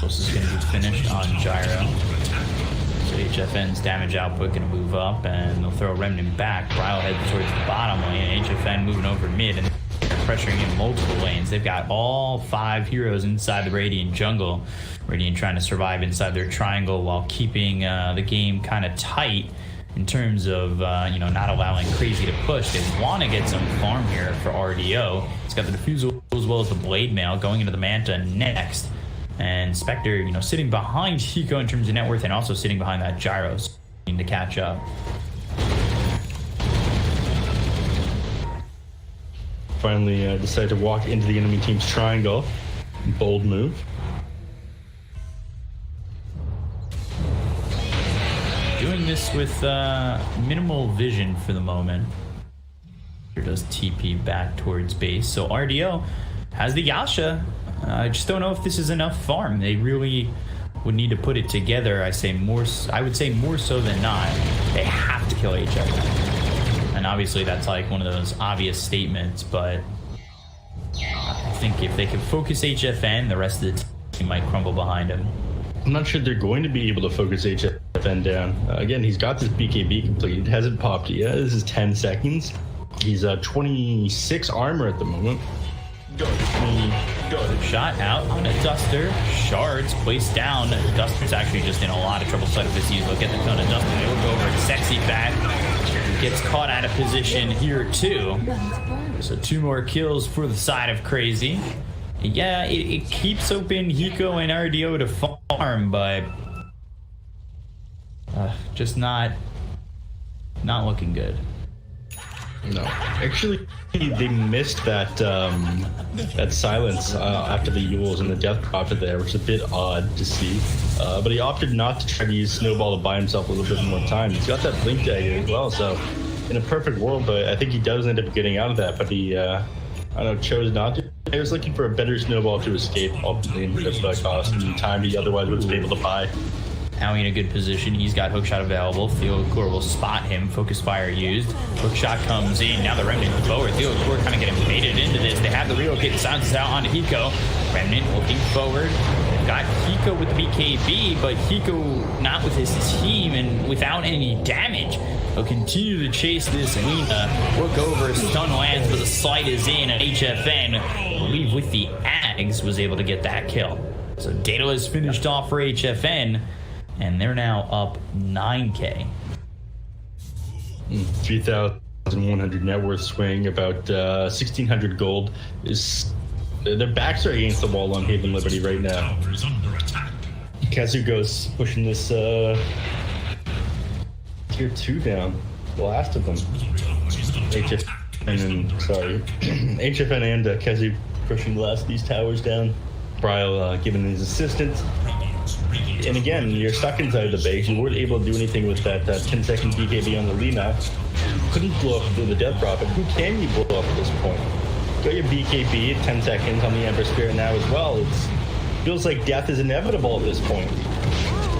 A: This is going to be finished on Gyro. So HFN's damage output going to move up, and they'll throw a Remnant back. Bryle heads towards the bottom lane, HFN moving over mid, and pressuring in multiple lanes. They've got all 5 heroes inside the Radiant jungle. Radiant trying to survive inside their triangle while keeping the game kind of tight in terms of not allowing Crazy to push. They want to get some farm here for RDO. It's got the Diffusal as well as the Blade Mail going into the Manta next. And Spectre, sitting behind Hiko in terms of net worth and also sitting behind that Gyro to catch up.
B: Finally decide to walk into the enemy team's triangle. Bold move.
A: Doing this with minimal vision for the moment. Here does TP back towards base. So RDO has the Yasha. I just don't know if this is enough farm. They really would need to put it together. I would say more so than not. They have to kill HFN. And obviously that's like one of those obvious statements, but I think if they could focus HFN, the rest of the team might crumble behind him.
B: I'm not sure they're going to be able to focus HFN down. Again, he's got this BKB completed. Hasn't popped it yet. This is 10 seconds. He's 26 armor at the moment. Got it.
A: Shot out on a Duster. Shards placed down. Duster's actually just in a lot of trouble. Side of his look at the ton of Duster. They look over. Sexy Fat gets caught out of position here too. So 2 more kills for the side of Crazy. Yeah, it keeps open Hiko and RDO to farm, but just not looking good.
B: No, actually, they missed that that silence after the Yules and the Death Prophet there, which is a bit odd to see. But he opted not to try to use Snowball to buy himself a little bit more time. He's got that Blink Dagger as well, so in a perfect world, but I think he does end up getting out of that. But he, I don't know, chose not to. He was looking for a better Snowball to escape, ultimately, and that's what cost him time he otherwise would have been able to buy.
A: Now in a good position. He's got hookshot available. Theocore will spot him. Focus fire used. Hookshot comes in. Now the Remnant forward. Theocore kind of getting baited into this. They have the relocate. Silences out onto Hiko. Remnant looking forward. They've got Hiko with the BKB, but Hiko not with his team and without any damage. They'll continue to chase this Lina. Look over. Stun lands, but the slide is in. And HFN, I believe with the Ags, was able to get that kill. So Daedalus finished off for HFN. And they're now up 9K.
B: 3,100 net worth swing, about 1,600 gold. Their backs are against the wall on Haven Liberty right now. Kazugo's pushing this tier 2 down. The last of them. HFN and Kazu pushing the last of these towers down. Bryle giving his assistance. And again, you're stuck inside the base. You weren't able to do anything with that 10-second BKB on the Lina. Couldn't blow up the Death Prophet. Who can you blow up at this point? Got your BKB at 10 seconds on the Ember Spirit now as well. It feels like death is inevitable at this point.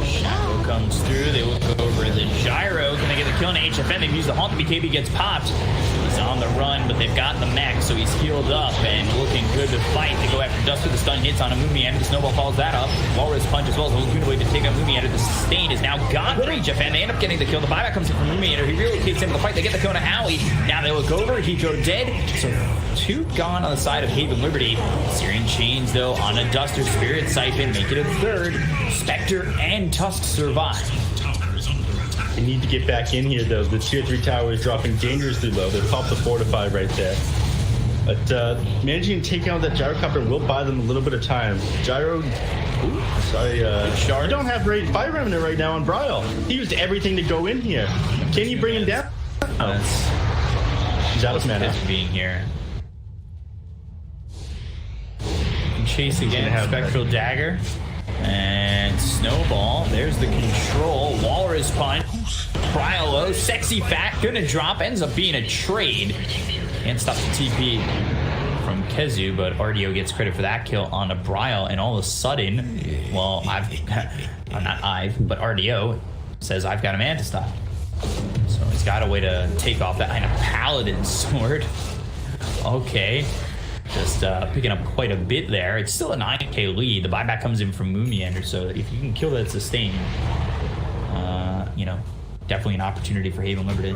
A: Shadow comes through. They look over the Gyro. Gonna get the kill on HFN. They've used the Haunt. The BKB gets popped. He's on the run, but they've got the mech, so he's healed up and looking good to fight. They go after Duster. The stun hits on a Mumian. The Snowball follows that up. Walrus punch as well as Laguna Blade to take out Mumian. The sustain is now gone for HFN. They end up getting the kill. The buyback comes in from Mumian. He really takes into the fight. They get the kill on Owie. Now they look over. Hiko dead. So 2 gone on the side of Haven Liberty. Syrian Chains, though, on a Duster. Spirit Siphon. Make it a 3rd. Spectre and Tusk survive.
B: They need to get back in here, though. The tier 3 tower is dropping dangerously low. They popped the Fortify right there. But managing to take out that Gyrocopter will buy them a little bit of time. Gyro... you don't have great Fire Remnant right now on Bryle. He used everything to go in here. Can you bring him down? He's out of mana.
A: Being here. Chase again. Spectral Dagger. And Snowball. There's the control. Walrus punch. Prylo. Sexy Fat. Gonna drop. Ends up being a trade. Can't stop the TP from Kezu, but RDO gets credit for that kill on a Bryle. And all of a sudden, well, but RDO says I've got a man to stop. So he's got a way to take off that kind of Paladin sword. Okay. Just picking up quite a bit there. It's still a 9K lead. The buyback comes in from Mumiander, so if you can kill that sustain, definitely an opportunity for Haven Liberty.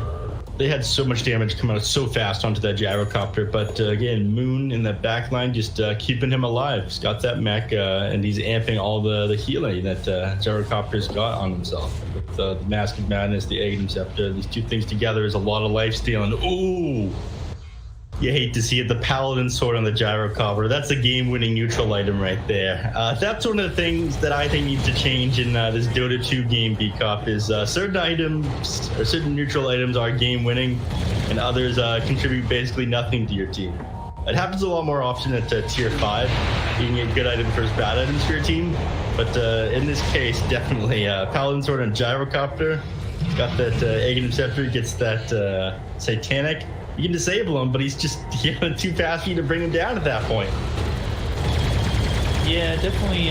B: They had so much damage come out so fast onto that Gyrocopter, but again, Moon in that back line just keeping him alive. He's got that mech, and he's amping all the healing that Gyrocopter's got on himself. With the Mask of Madness, the Aghanim Scepter, these 2 things together is a lot of life stealing. Ooh! You hate to see it. The Paladin Sword on the Gyrocopter. That's a game-winning neutral item right there. That's one of the things that I think needs to change in this Dota 2 game, BCOP, is certain items, or certain neutral items are game-winning, and others contribute basically nothing to your team. It happens a lot more often at tier 5. You can get good items versus bad items for your team, but in this case, definitely Paladin Sword on Gyrocopter. He's got that Aghanim Scepter, gets that Satanic. You can disable him, but he's just too fast for you to bring him down at that point.
A: Yeah, definitely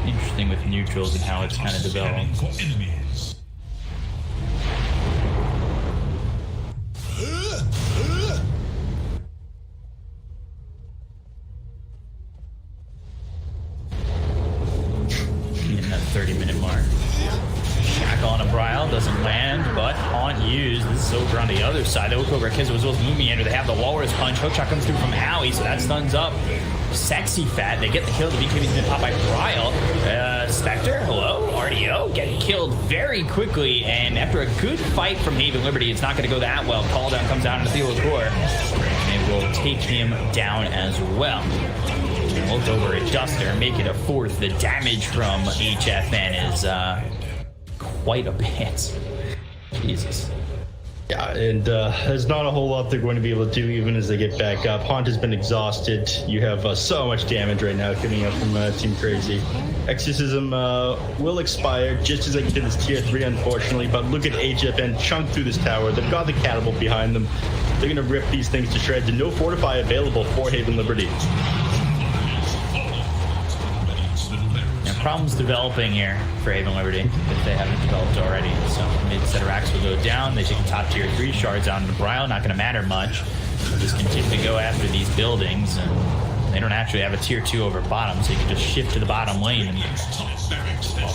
A: interesting with neutrals and how it's kind of developed. 30-minute mark. Shackle on a Brile, doesn't land, but Haunt used. This is over on the other side. They look over at Kizzo as well as Moomiander. They have the Walrus Punch. Hookshot comes through from Howie, so that stuns up Sexy Fat. They get the kill. The BKB's been popped by Brile. Spectre, hello? RDO getting killed very quickly, and after a good fight from Haven Liberty, it's not going to go that well. Call down comes out into the core, and it will take him down as well. Look over at Duster, make it a fourth. The damage from HFN is quite a bit. Jesus.
B: Yeah, and there's not a whole lot they're going to be able to do even as they get back up. Haunt has been exhausted. You have so much damage right now coming up from Team Crazy. Exorcism will expire just as they get to this tier 3, unfortunately, but look at HFN chunk through this tower. They've got the catapult behind them. They're going to rip these things to shreds, and no Fortify available for Haven Liberty.
A: Problems developing here for Haven Liberty if they haven't developed already. So mid set of racks will go down. They take the top tier 3 shards out into Brile. Not going to matter much. They'll just continue to go after these buildings, and they don't actually have a tier 2 over bottom, so you can just shift to the bottom lane and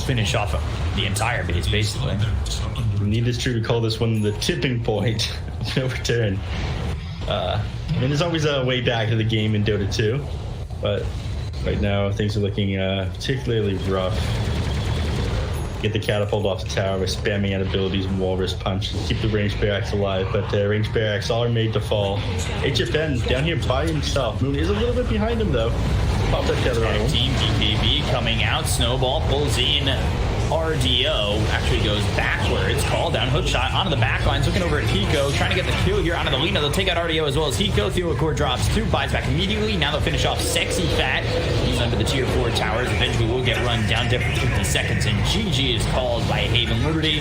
A: finish off the entire base basically.
B: Needless to recall this one the tipping point of no return. I mean, there's always a way back to the game in Dota 2, but right now, things are looking particularly rough. Get the catapult off the tower by spamming out abilities and Walrus Punch to keep the ranged barracks alive, but ranged barracks all are made to fall. HFN down here by himself. Moon is a little bit behind him, though. Pop that together on him.
A: Team BKB coming out. Snowball pulls in. RDO actually goes backwards. Call down. Hookshot onto the back lines. Looking over at Hiko. Trying to get the kill here onto the Lina. They'll take out RDO as well as Hiko. Theocore drops 2. Buys back immediately. Now they'll finish off Sexy Fat. He's under the tier 4 towers. Eventually will get run down there for 50 seconds. And GG is called by Haven Liberty.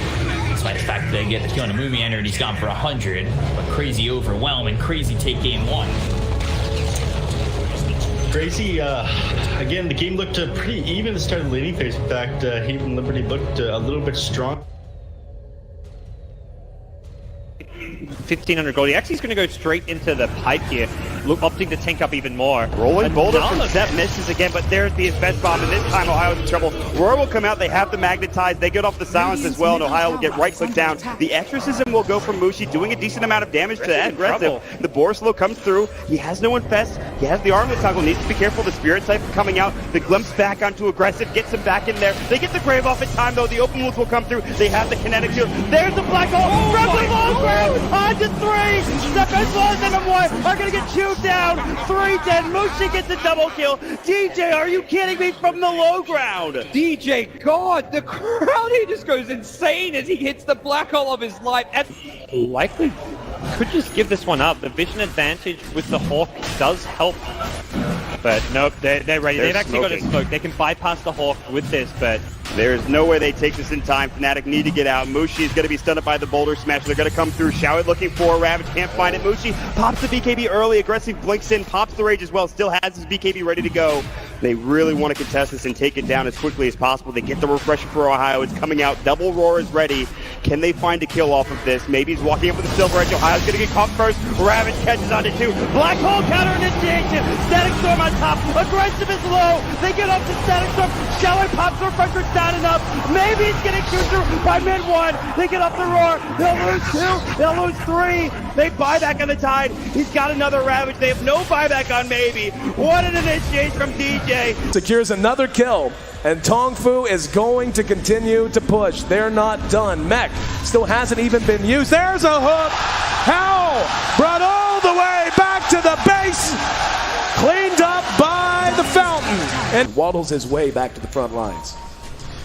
A: Despite the fact that they get the kill on a Moomiander and he's gone for 100. But Crazy overwhelm and Crazy take game 1.
B: Crazy, again, the game looked pretty even at the start of the laning phase. In fact, Haven Liberty looked a little bit strong.
F: 1,500 gold. He actually is going to go straight into the pipe here, opting to tank up even more.
G: Rolling boulder from Zep misses again, but there's the best bomb, and this time Ohio's in trouble. Roar will come out, they have the magnetize, they get off the silence as well, and Ohio will get right click down. The exorcism will go from Mushi, doing a decent amount of damage to that aggressive. The Borslow comes through, he has no infest, he has the armless toggle, needs to be careful, the spirit type coming out, the glimpse back onto aggressive, gets him back in there. They get the grave off in time though, the open wounds will come through, they have the kinetic shield. There's the black hole, from the long ground, on to 3, Step as well as MM1 are gonna get chewed down. 3 dead. Mushi gets a double kill. DJ, are you kidding me, from the low ground?
H: DJ, God, the crowd, he just goes insane as he hits the black hole of his life. And
F: Likely could just give this one up. The vision advantage with the Hawk does help. But nope, they're ready. They've actually got a smoke. They can bypass the Hawk with this, but
G: there's no way they take this in time. Fnatic need to get out. Mushi is going to be stunned by the boulder smash. They're going to come through. Showit looking for a Ravage. Can't find it. Mushi pops the BKB early. Aggressive blinks in. Pops the rage as well. Still has his BKB ready to go. They really want to contest this and take it down as quickly as possible. They get the refresher for Ohio. It's coming out. Double Roar is ready. Can they find a kill off of this? Maybe he's walking up with the Silver Edge. Ohio's going to get caught first. Ravage catches onto 2. Black Hole counter initiation. Static Storm on top. Aggressive is low. They get up to Static Storm. Showit pops the refresher. It's not enough. Maybe he's getting chewed through by mid 1. They get up the Roar. They'll lose 2. They'll lose 3. They buy back on the Tide. He's got another Ravage. They have no buyback on Maybe. What an initiation from DJ.
I: Secures another kill, and Tong Fu is going to continue to push. They're not done. Mech still hasn't even been used. There's a hook. How? Brought all the way back to the base. Cleaned up by the fountain. And waddles his way back to the front lines.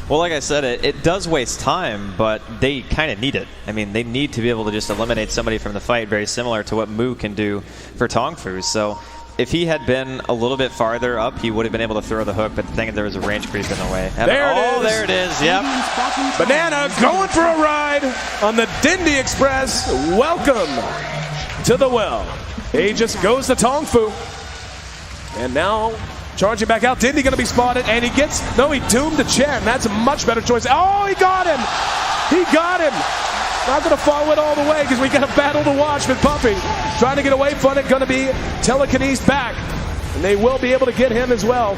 J: Well, like I said, it does waste time, but they kind of need it. I mean, they need to be able to just eliminate somebody from the fight, very similar to what Mu can do for Tong Fu. So if he had been a little bit farther up, he would have been able to throw the hook, but the thing is there was a range creep in the way. There it is. Yep.
I: Banana going for a ride on the Dindy Express. Welcome to the well. He just goes to Tong Fu. And now charging back out. Dindy going to be spotted, and he doomed the Chen. That's a much better choice. Oh, he got him. He got him. Not going to follow it all the way because we got a battle to watch with Puppy. Trying to get away from it, going to be telekinesed back. And they will be able to get him as well.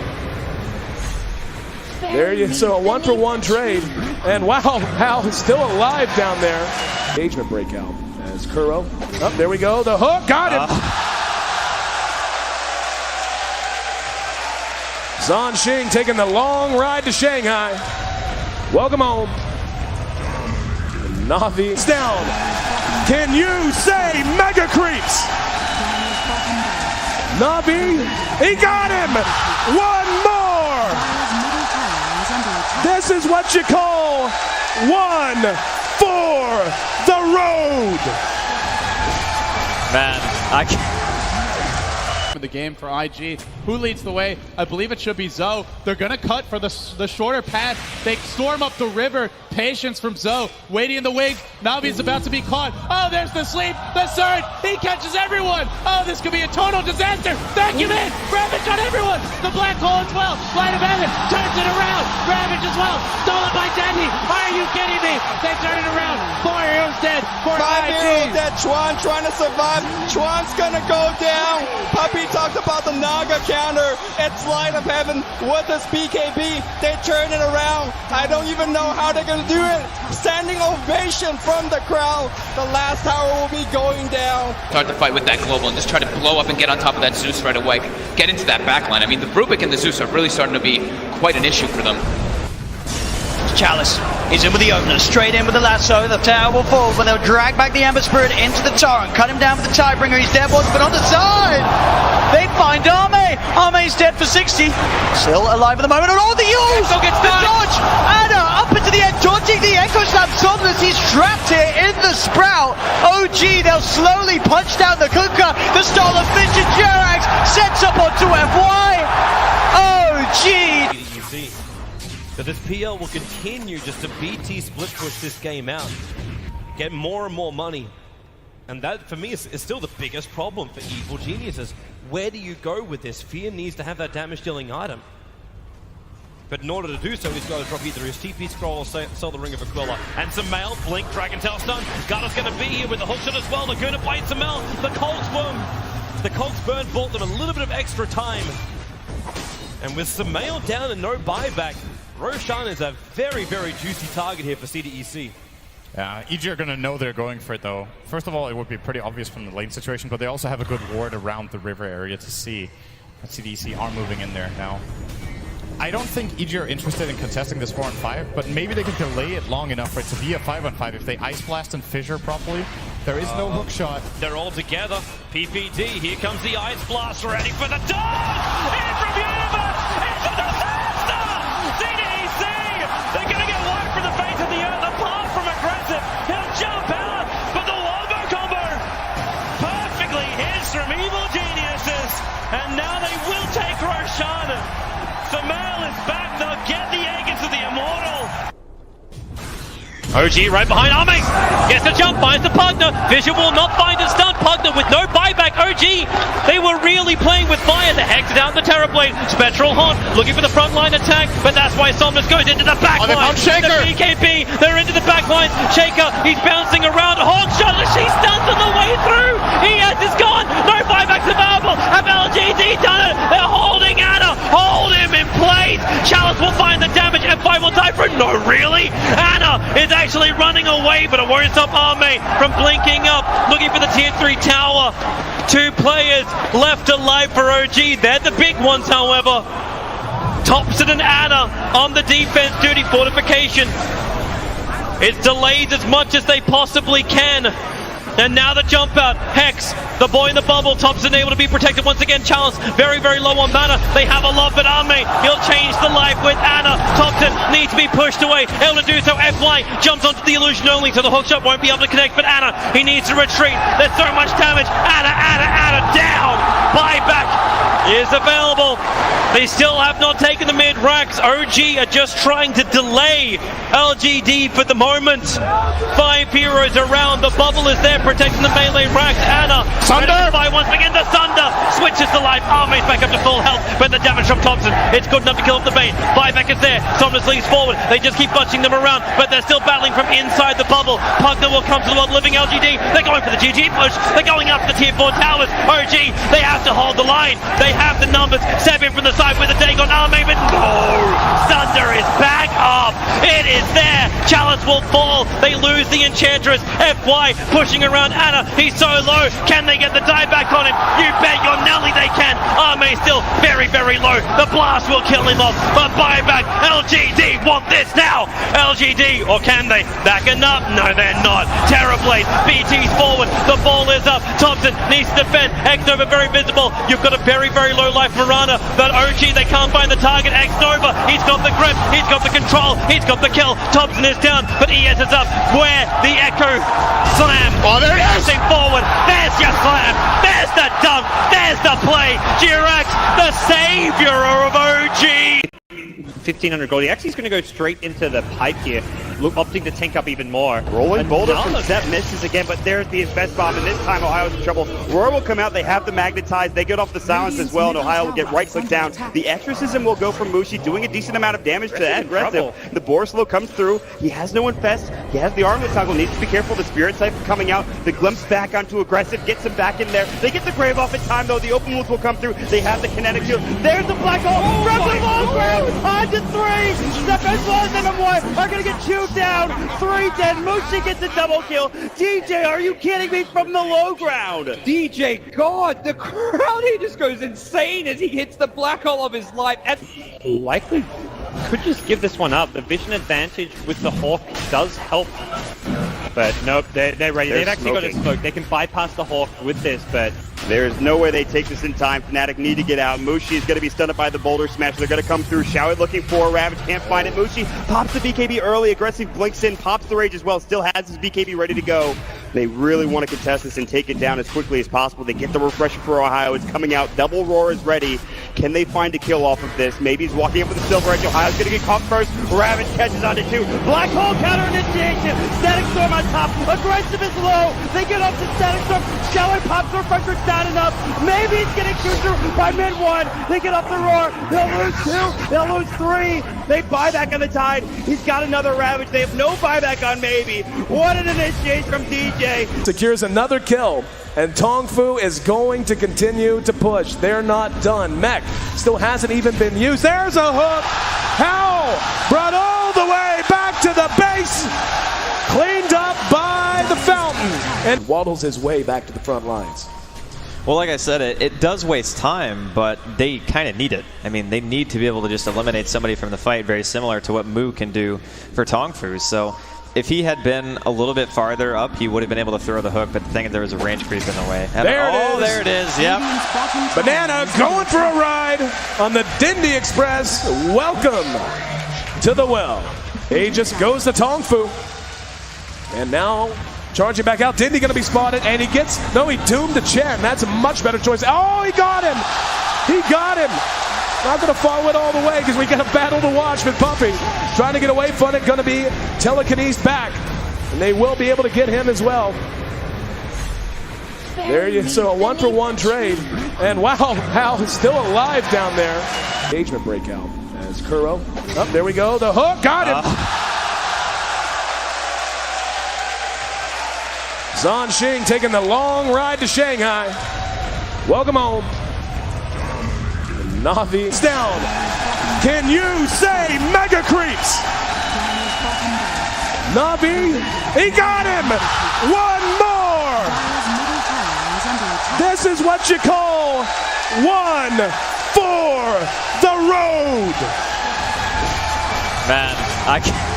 I: There you so a 1-for-1 trade. And wow, Hal is still alive down there. Engagement breakout as Kuro. Oh, there we go. The hook got him. Zhan Xing taking the long ride to Shanghai. Welcome home. Na'Vi is down. Can you say mega creeps? Na'Vi, he got him! One more! This is what you call one for the road!
J: Man, I can't.
K: The game for IG. Who leads the way? I believe it should be Zoe. They're going to cut for the shorter path. They storm up the river. Patience from Zoe. Waiting in the wings. Na'Vi's about to be caught. Oh, there's the sleep. The surge. He catches everyone. Oh, this could be a total disaster. Vacuum in. Ravage on everyone. The black hole as well. Light of heaven turns it around. Ravage as well. Stolen by Dendy. Are you kidding me? They turn it around. 4 heroes dead.
L: 5 heroes dead. Chuan trying to survive. Chuan's gonna go down. Puppy talked about the Naga counter. It's Light of Heaven with this BKB. They turn it around. I don't even know how they're gonna do it. Standing ovation from the crowd. The last tower will be going down.
M: Start the fight with that global and just try to blow up and get on top of that Zeus right away. Get into that backline. I mean, the Rubik and the Zeus are really starting to be quite an issue for them.
N: Chalice is in with the opener, straight in with the lasso. The tower will fall, but they'll drag back the Ember Spirit into the torrent, cut him down with the Tidebringer. He's dead, but on the side, they find Arme. Arme's dead for 60, still alive at the moment. And oh, the use! The dodge! Anna up into the end, dodging the Echo Slam. Somnus, he's trapped here in the Sprout. OG, they'll slowly punch down the Kunkka. The Stolen Vision Jerax sets up onto FY. OG!
O: So this PL will continue just to BT split push this game out, get more and more money. And that, for me, is still the biggest problem for Evil Geniuses. Where do you go with this? Fear needs to have that damage-dealing item. But in order to do so, he's got to drop either his TP scroll or sell the Ring of Aquila. And Sumail, blink, Dragon Tail stun. Garda's going to be here with the hookshot as well. They're going to bite Sumail. The Colt's burn bought them a little bit of extra time. And with Sumail down and no buyback, Roshan is a very, very juicy target here for CDEC.
P: Yeah, EG are going to know they're going for it, though. First of all, it would be pretty obvious from the lane situation, but they also have a good ward around the river area to see. CDEC are moving in there now. I don't think EG are interested in contesting this 4-on-5, but maybe they can delay it long enough for it to be a 5-on-5 if they Ice Blast and Fissure properly. There is no hook shot.
O: They're all together. PPD, here comes the Ice Blast, ready for the dodge! In from Universe! Into the faster! CDEC! They're going to get wiped from the face of the earth, apart from aggressive. He'll jump out, but the wombo combo perfectly hits from Evil Geniuses. And now they will take Roshan. Sumail is back, they'll get the egg into the Immortal. OG right behind Arme. Gets the jump, finds the Pugner. Vision will not find the stun. Pugner with no buyback. OG, they were really playing with fire. The Hex down the Terrorblade. Spectral Haunt looking for the frontline attack, but that's why Somnus goes into the backline. The BKB, they're into the backline. Shaker, he's bouncing around. Hawk shot, she stuns on the way through. Is gone. No buybacks available. Have LGD done it? They're holding Anna. Hold him in place. Chalice will find the damage. F5 will die for it. No, really? Anna is actually running away, but it won't stop Arme from blinking up, looking for the tier 3 tower. 2 players left alive for OG. They're the big ones, however. Thompson and Anna on the defense duty. Fortification. It's delayed as much as they possibly can. And now the jump out. Hex, the boy in the bubble. Thompson able to be protected once again. Chalice very, very low on mana. They have a lot, but Arme, he'll change the life with Anna. Thompson needs to be pushed away. Able to do so. FY jumps onto the illusion only, so the hookshot won't be able to connect. But Anna, he needs to retreat. There's so much damage. Anna down. Buyback is available. They still have not taken the mid racks. OG are just trying to delay LGD for the moment. 5 heroes around. The bubble is there protecting the melee racks. Anna, Sunder! Once again, the Sunder switches to life. Arme's back up to full health, but the damage from Thompson, it's good enough to kill off the Bane. Buyback is there. Somnus leads forward. They just keep bunching them around, but they're still battling from inside the bubble. Pugner will come to the world living LGD. They're going for the GG push. They're going up the tier 4 towers. OG, they have to hold the line. They have the numbers. Step in from the side with a take on Arme, but no! Thunder is back up. It is there. Chalice will fall. They lose the Enchantress. FY pushing around Anna. He's so low. Can they get the dive back on him? You bet your Nelly they can. Arme still very, very low. The blast will kill him off. But buyback. LGD want this now. LGD, or can they? Backing up? No, they're not. Terrorblade. BT's forward. The ball is up. Thompson needs to defend. X-Nova very visible. You've got a very, very low life Mirana. But OG, they can't find the target. X-Nova, he's got the grip. He's got the control. He's got the kill. Thompson is down, but ES is up. Where the Echo slam. Oh, there it is. Forward. There's your slam. There's the dunk. There's the play. Jirax, the savior of OG.
F: 1,500 gold. He actually is going to go straight into the pipe here. Look, opting to tank up even more.
G: Rolling boulder from Zep misses again, but there's the invest bomb, and this time Ohio's in trouble. Roar will come out, they have the magnetize, they get off the silence as well, and Ohio will get right click down. The exorcism will go from Mushi, doing a decent amount of damage to that aggressive. The Borslow comes through, he has no infest, he has the armlet toggle, needs to be careful, the Spirit Siphon coming out, the glimpse back onto aggressive, gets him back in there. They get the grave off in time though, the open wounds will come through, they have the kinetic shield. There's the black hole, from the long ground, on to 3, Zep as well as MM1 are gonna get chewed down. 3 dead. Mushi gets a double kill. DJ, are you kidding me, from the low ground?
H: DJ, God, the crowd, he just goes insane as he hits the black hole of his life. And
F: likely could just give this one up. The vision advantage with the Hawk does help. But nope, they're ready. They've actually got a smoke. They can bypass the Hawk with this, but
G: there's no way they take this in time. Fnatic need to get out. Mushi is going to be stunned by the boulder smash. They're going to come through. Showit looking for Ravage. Can't find it. Mushi pops the BKB early. Aggressive blinks in. Pops the rage as well. Still has his BKB ready to go. They really want to contest this and take it down as quickly as possible. They get the refresher for Ohio. It's coming out. Double Roar is ready. Can they find a kill off of this? Maybe he's walking up with the Silver Edge. Ohio's going to get caught first. Ravage catches onto 2. Black Hole counter initiation. Static Storm on top. Aggressive is low. They get up to Static Storm. Showit pops the refresher. It's not enough. Maybe he's getting chewed through by mid 1. They get up the Roar. They'll lose 2. They'll lose 3. They buy back on the Tide. He's got another Ravage. They have no buyback on Maybe. What an initiation from DJ.
I: Secures another kill, and Tongfu is going to continue to push. They're not done. Mech still hasn't even been used. There's a hook. How? Brought all the way back to the base. Cleaned up by the fountain. And waddles his way back to the front lines.
J: Well, like I said, it does waste time, but they kind of need it. I mean, they need to be able to just eliminate somebody from the fight, very similar to what Mu can do for Tongfu. So if he had been a little bit farther up, he would have been able to throw the hook, but the thing is there was a range creep in the way. And there it is, yep.
I: Banana going for a ride on the Dindy Express. Welcome to the well. Aegis goes to Tongfu. And now charging back out. Dindy going to be spotted, and he gets, no, he doomed to Chen. That's a much better choice. Oh, he got him. He got him. Not going to follow it all the way because we got a battle to watch with Puppy. Trying to get away from it. Going to be telekinesis back. And they will be able to get him as well. There you so a 1-for-1 trade. And wow, Hal is still alive down there. Engagement breakout as Kuro. Oh, there we go. The hook. Got him. Zhan Xing taking the long ride to Shanghai. Welcome home. Navi down. Can you say mega creeps? Navi, he got him. One more. This is what you call one for the road.
J: Man, I can't.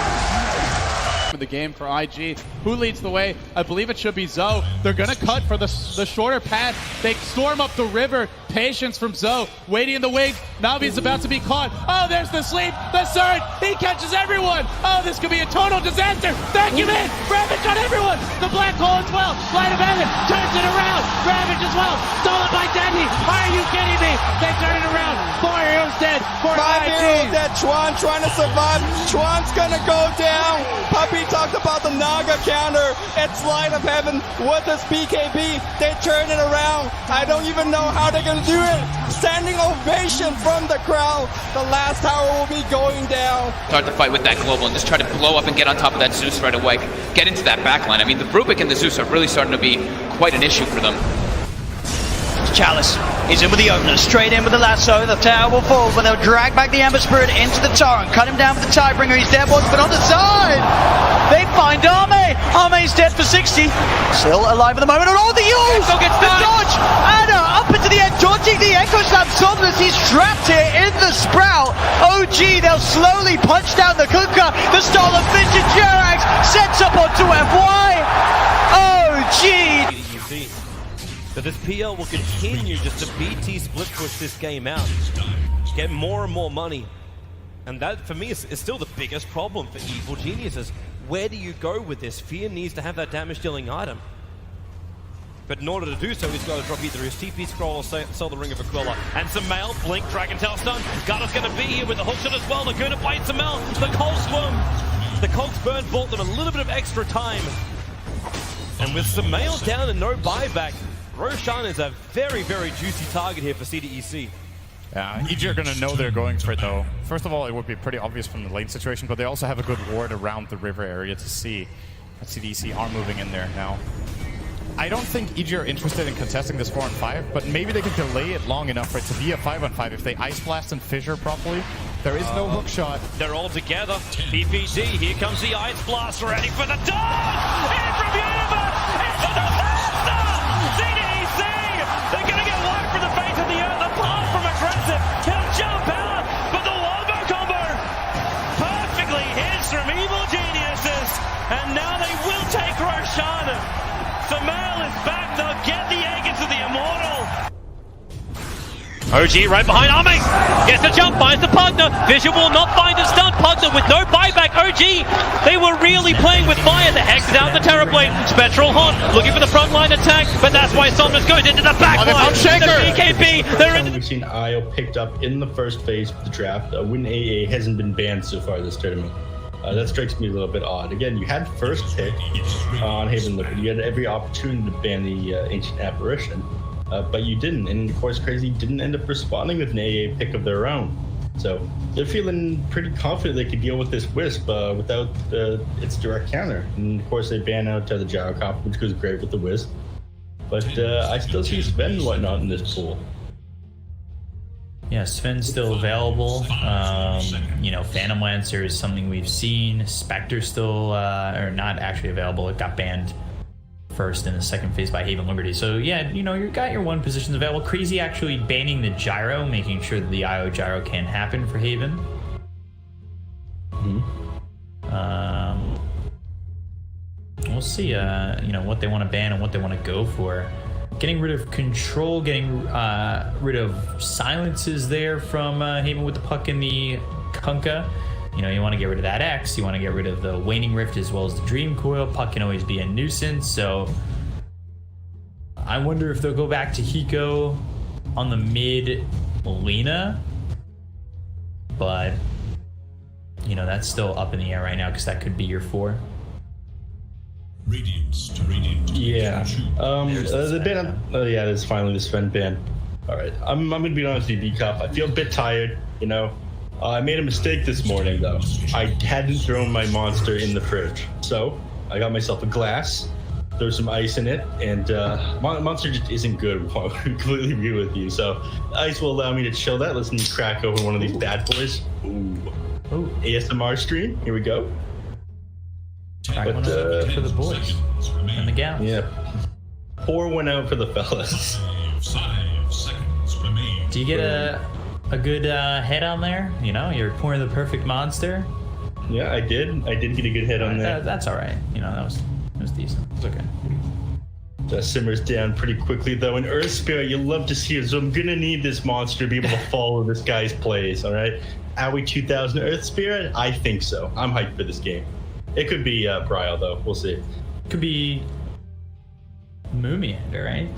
K: The game for IG. Who leads the way? I believe it should be Zoe. They're gonna cut for the shorter path. They storm up the river. Patience from Zoe. Waiting in the wings. Navi's about to be caught. Oh, there's the sleep. The surge. He catches everyone. Oh, this could be a total disaster. Vacuum in. Ravage on everyone. The black hole as well. Light of heaven. Turns it around. Ravage as well. Stolen by Dendy. Are you kidding me? They turn it around. 4 heroes dead.
L: 5 heroes dead. Chuan trying to survive. Chuan's gonna go down. Puppy talked about the Naga counter. It's Light of Heaven with his BKB. They turn it around. I don't even know how they're gonna do it. Standing ovation from the crowd. The last tower will be going down.
M: Start the fight with that global and just try to blow up and get on top of that Zeus right away. Get into that backline. I mean, the Rubik and the Zeus are really starting to be quite an issue for them.
O: Chalice
N: He's in with the opener, straight in with the lasso. The tower will fall, but they'll drag back the Ember Spirit into the torrent. Cut him down with the Tidebringer. He's dead once, but on the side, they find Arme. Arme's dead for 60. Still alive at the moment. And all the use! The dodge! Anna up into the end, dodging the Echo Slam. Somnus, he's trapped here in the Sprout. OG, they'll slowly punch down the Kunkka. The stall of Vintage Jerax sets up onto FY. OG!
Q: But this PL will continue just to BT split push this game out, get more and more money. And that, for me, is still the biggest problem for Evil Geniuses. Where do you go with this? Fear needs to have that damage-dealing item. But in order to do so, he's got to drop either his TP scroll or sell the Ring of Aquila. And Sumail, blink, Dragon Tail stun. Garda's going to be here with the hookshot as well. Laguna bites Sumail. The Cold Swim. The Cogs Burn bought them a little bit of extra time. And with Sumail down and no buyback, Roshan is a very, very juicy target here for CDEC.
P: Yeah, EG are going to know they're going for it, though. First of all, it would be pretty obvious from the lane situation, but they also have a good ward around the river area to see that CDEC are moving in there now. I don't think EG are interested in contesting this 4-on-5, but maybe they can delay it long enough for it to be a 5-on-5 if they Ice Blast and Fissure properly. There is no hook shot.
O: They're all together. PPD, here comes the Ice Blast, ready for the dog! In from Universe! It's a disaster! CDEC! They're gonna get wiped from the face of the earth, apart from aggressive. He'll jump out, but the Wombo combo perfectly hits from Evil Geniuses, and now they will take Roshan. Sumail is back, they'll get the egg into the Immortal. OG right behind Arme. Gets the jump, finds the Pugner. Vision will not find a stun. Pugner with no buyback. OG, they were really playing with fire. The Hex is out the Terrorblade. Spectral Haunt looking for the frontline attack, but that's why Somnus goes into the backline. The BKB, they're in.
B: We've seen IO picked up in the first phase of the draft. Win AA hasn't been banned so far this tournament. That strikes me a little bit odd. Again, you had first pick on Haven Liquid. You had every opportunity to ban the Ancient Apparition, but you didn't. And of course, Crazy didn't end up responding with an AA pick of their own. So they're feeling pretty confident they could deal with this Wisp without its direct counter. And of course, they ban out the Gyrocopter, which goes great with the Wisp. But I still see Sven and whatnot in this pool.
A: Yeah, Sven's still available. You know, Phantom Lancer is something we've seen. Spectre's still, or not actually available. It got banned first in the second phase by Haven Liberty. So yeah, you know, you've got your one positions available. Crazy actually banning the gyro, making sure that the IO gyro can happen for Haven. We'll see, you know, what they want to ban and what they want to go for. Getting rid of control, getting rid of silences there from Haven with the puck in the Kunkka. You know, you want to get rid of that X, you want to get rid of the Waning Rift as well as the Dream Coil. Puck can always be a nuisance, so I wonder if they'll go back to Hiko on the mid Lena. But, you know, that's still up in the air right now because that could be your 4.
C: Radiance to Radiant.
B: Yeah. The ban. Oh yeah, that's finally the Sven ban. All right. I'm gonna be honest with you, D-Cop. I feel a bit tired. You know, I made a mistake this morning though. I hadn't thrown my monster in the fridge, so I got myself a glass, threw some ice in it, and monster just isn't good. I completely agree with you. So ice will allow me to chill that. Listen to me crack open one of these bad boys. Ooh. ASMR stream. Here we go.
A: But, for the boys and the gals.
B: Yeah. Pour one out for the fellas.
C: 5 seconds remain.
A: Do you get a good head on there? You know, you're pouring the perfect monster.
B: Yeah, I did. I did get a good head on there.
A: That's all right. You know, that was decent. It's okay.
B: That simmers down pretty quickly though. In Earth Spirit, you'll love to see it. So I'm gonna need this monster to be able to follow this guy's plays. All right. Are we 2000 Earth Spirit? I think so. I'm hyped for this game. It could be Bryle, though. We'll see.
A: Could be Moomiander, right?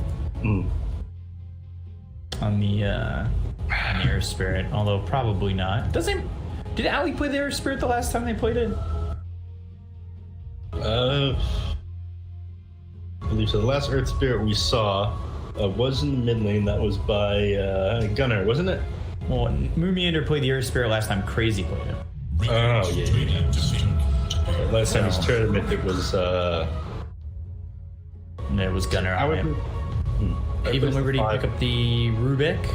A: On the Earth Spirit, although probably not. Did Ali play the Earth Spirit the last time they played it?
B: I believe so. The last Earth Spirit we saw was in the mid lane. That was by Gunnar, wasn't it?
A: Well, Moomiander played the Earth Spirit last time Crazy played it.
B: Oh, yeah. Last time his tournament, it was
A: Gunnar on him. Even Liberty pick up the Rubik.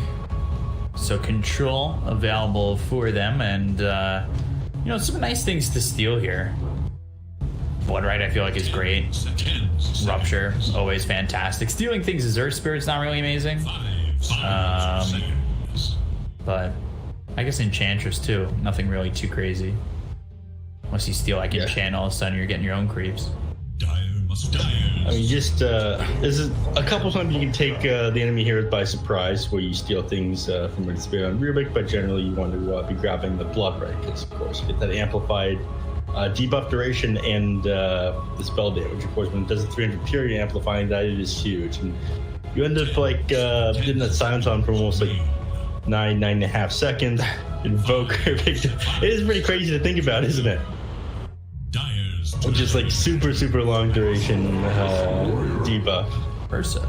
A: So control available for them, and you know, some nice things to steal here. Bloodright I feel like is great. Rupture, always fantastic. Stealing things as Earth Spirit's not really amazing. But I guess Enchantress too. Nothing really too crazy. Unless you steal like Enchant, all of a sudden you're getting your own creeps.
B: I mean, just this is a couple times you can take the enemy heroes by surprise, where you steal things from Earth Spirit on Rubik, but generally you want to be grabbing the Bloodright, because of course you get that amplified debuff duration and the spell damage. Of course, when it does the 300 Fury amplifying, that is huge, and you end up like getting that silence on for almost like 9.5 seconds. Invoker victim. It is pretty crazy to think about, isn't it? Just like super long duration debuff.
A: Ursa.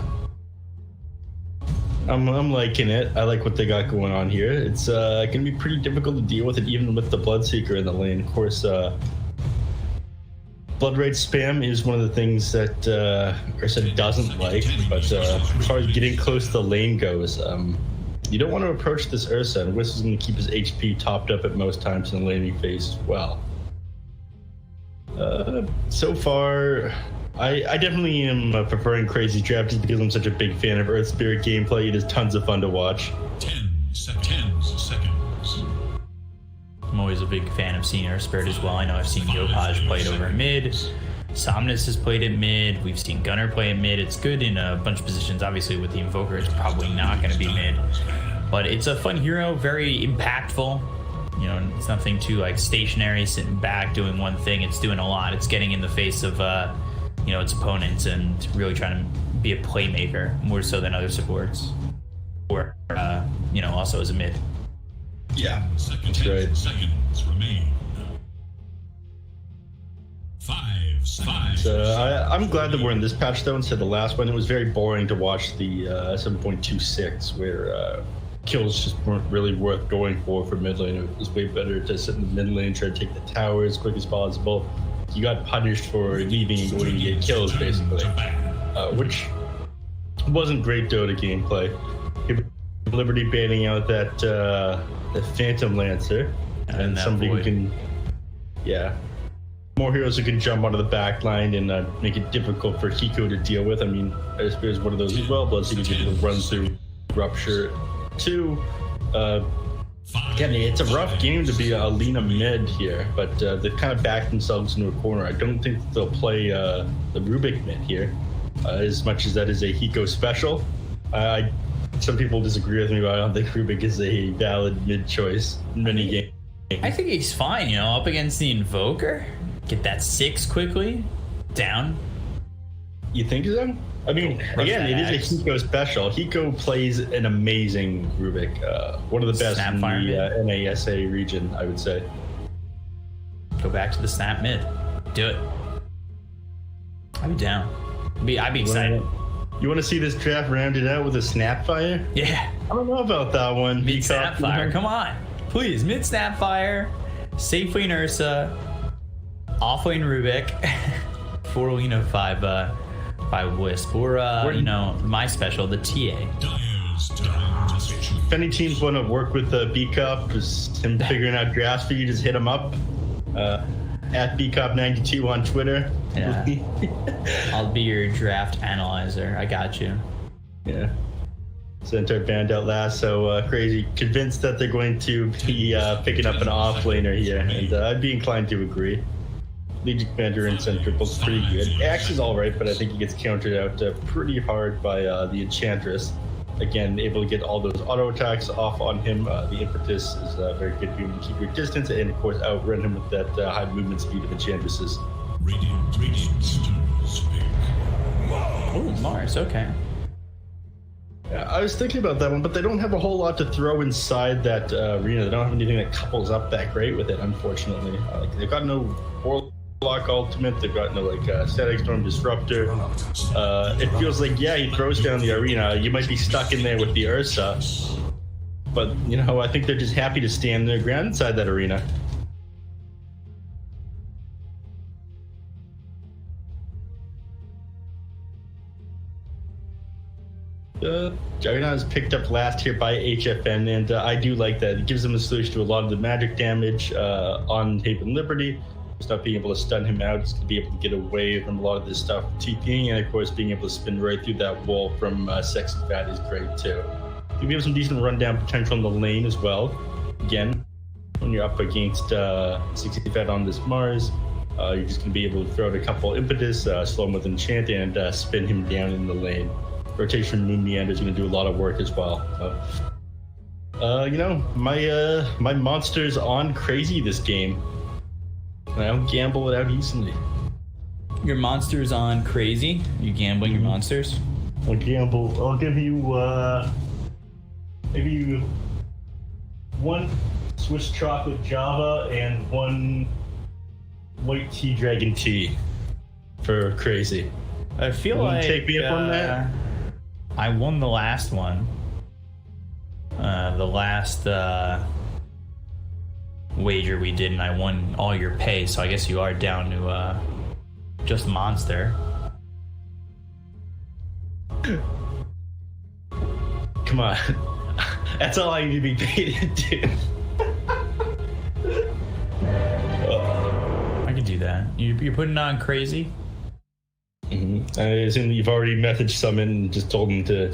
B: I'm liking it. I like what they got going on here. It's gonna be pretty difficult to deal with it, even with the Bloodseeker in the lane. Of course, Bloodright spam is one of the things that Ursa doesn't like. But as far as getting close to the lane goes, you don't want to approach this Ursa, and Whistle's going to keep his HP topped up at most times in the laning phase as well. So far, I definitely am preferring Crazy Trap just because I'm such a big fan of Earth Spirit gameplay. It is tons of fun to watch.
C: 10 seconds.
A: I'm always a big fan of seeing Earth Spirit as well. I know I've seen Yopaj play it over mid. Somnus has played it mid. We've seen Gunner play it mid. It's good in a bunch of positions. Obviously, with the Invoker, it's probably not going to be mid. But it's a fun hero, very impactful. You know, it's nothing too like stationary, sitting back doing one thing. It's doing a lot. It's getting in the face of you know, its opponents and really trying to be a playmaker more so than other supports, or you know, also as a mid.
B: Yeah, that's right.
C: Seconds remain. 5 seconds.
B: I'm glad that we're in this patch though instead of the last one. It was very boring to watch the 7.26 where kills just weren't really worth going for mid lane. It was way better to sit in the mid lane, try to take the tower as quick as possible. You got punished for leaving and going to get kills basically, which wasn't great Dota gameplay. Liberty banning out that the Phantom Lancer and somebody who can, more heroes who can jump onto the back line and make it difficult for Hiko to deal with. I mean, I suppose one of those as well, Bloodseeker's able to run through Rupture too. Again, it's a rough game to be a Lina mid here, but they've kind of backed themselves into a corner. I don't think they'll play the Rubik mid here, as much as that is a Hiko special. Some people disagree with me, but I don't think Rubik is a valid mid choice in many games.
A: I think he's fine, you know, up against the Invoker. Get that 6 quickly. Down.
B: You think so? I mean, again, it is a Hiko special. Hiko plays an amazing Rubik. One of the best in the NASA region, I would say.
A: Go back to the snap mid. Do it. I'd be down. I'd be excited.
B: You want to see this draft rounded out with a Snapfire?
A: Yeah.
B: I don't know about that one.
A: Mid Snapfire, come on. Please, mid Snapfire, safe lane Ursa, off lane Rubik, 4 Lina, 5 Wisp, or, you know, my special, the TA.
B: If any teams want to work with B-Cup, just him figuring out drafts for you, just hit him up. At BCop92 on Twitter.
A: Yeah. I'll be your draft analyzer. I got you.
B: Yeah. Centaur banned out last, so Crazy convinced that they're going to be picking up an offlaner here, and I'd be inclined to agree. Legion Commander and Centaur both pretty good. Axe is alright, but I think he gets countered out pretty hard by the Enchantress. Again, able to get all those auto attacks off on him. The impetus is very good for you to keep your distance, and of course outrun him with that high movement speed of Enchantresses.
A: Oh, Mars, okay.
B: Yeah, I was thinking about that one, but they don't have a whole lot to throw inside that arena. They don't have anything that couples up that great with it, unfortunately. They've got no Warlock ultimate, they've got no Static Storm Disruptor. It feels like, yeah, he throws down the arena. You might be stuck in there with the Ursa, but you know, I think they're just happy to stand their ground inside that arena. Juggernaut is picked up last here by HFN, and I do like that. It gives them a solution to a lot of the magic damage on Haven Liberty. Just not being able to stun him out, just to be able to get away from a lot of this stuff TPing, and of course being able to spin right through that wall from Sexy Fat is great too. We have some decent rundown potential in the lane as well. Again, when you're up against Sexy Fat on this Mars, you're just going to be able to throw out a couple impetus, slow him with enchant, and spin him down in the lane. Rotation Moon Meander is going to do a lot of work as well. You know, my monster's on crazy this game. I don't gamble it out easily.
A: Your monster's on crazy? You gambling your monsters?
B: I'll gamble. I'll give you maybe one Swiss chocolate Java and one white tea dragon tea for crazy.
A: I feel like
B: take me up on that.
A: I won the last one. The last wager we did, and I won all your pay, so I guess you are down to just monster.
B: Come on. That's all I need to be paid into.
A: I can do that. You're putting on crazy?
B: I assume you've already messaged someone and just told them to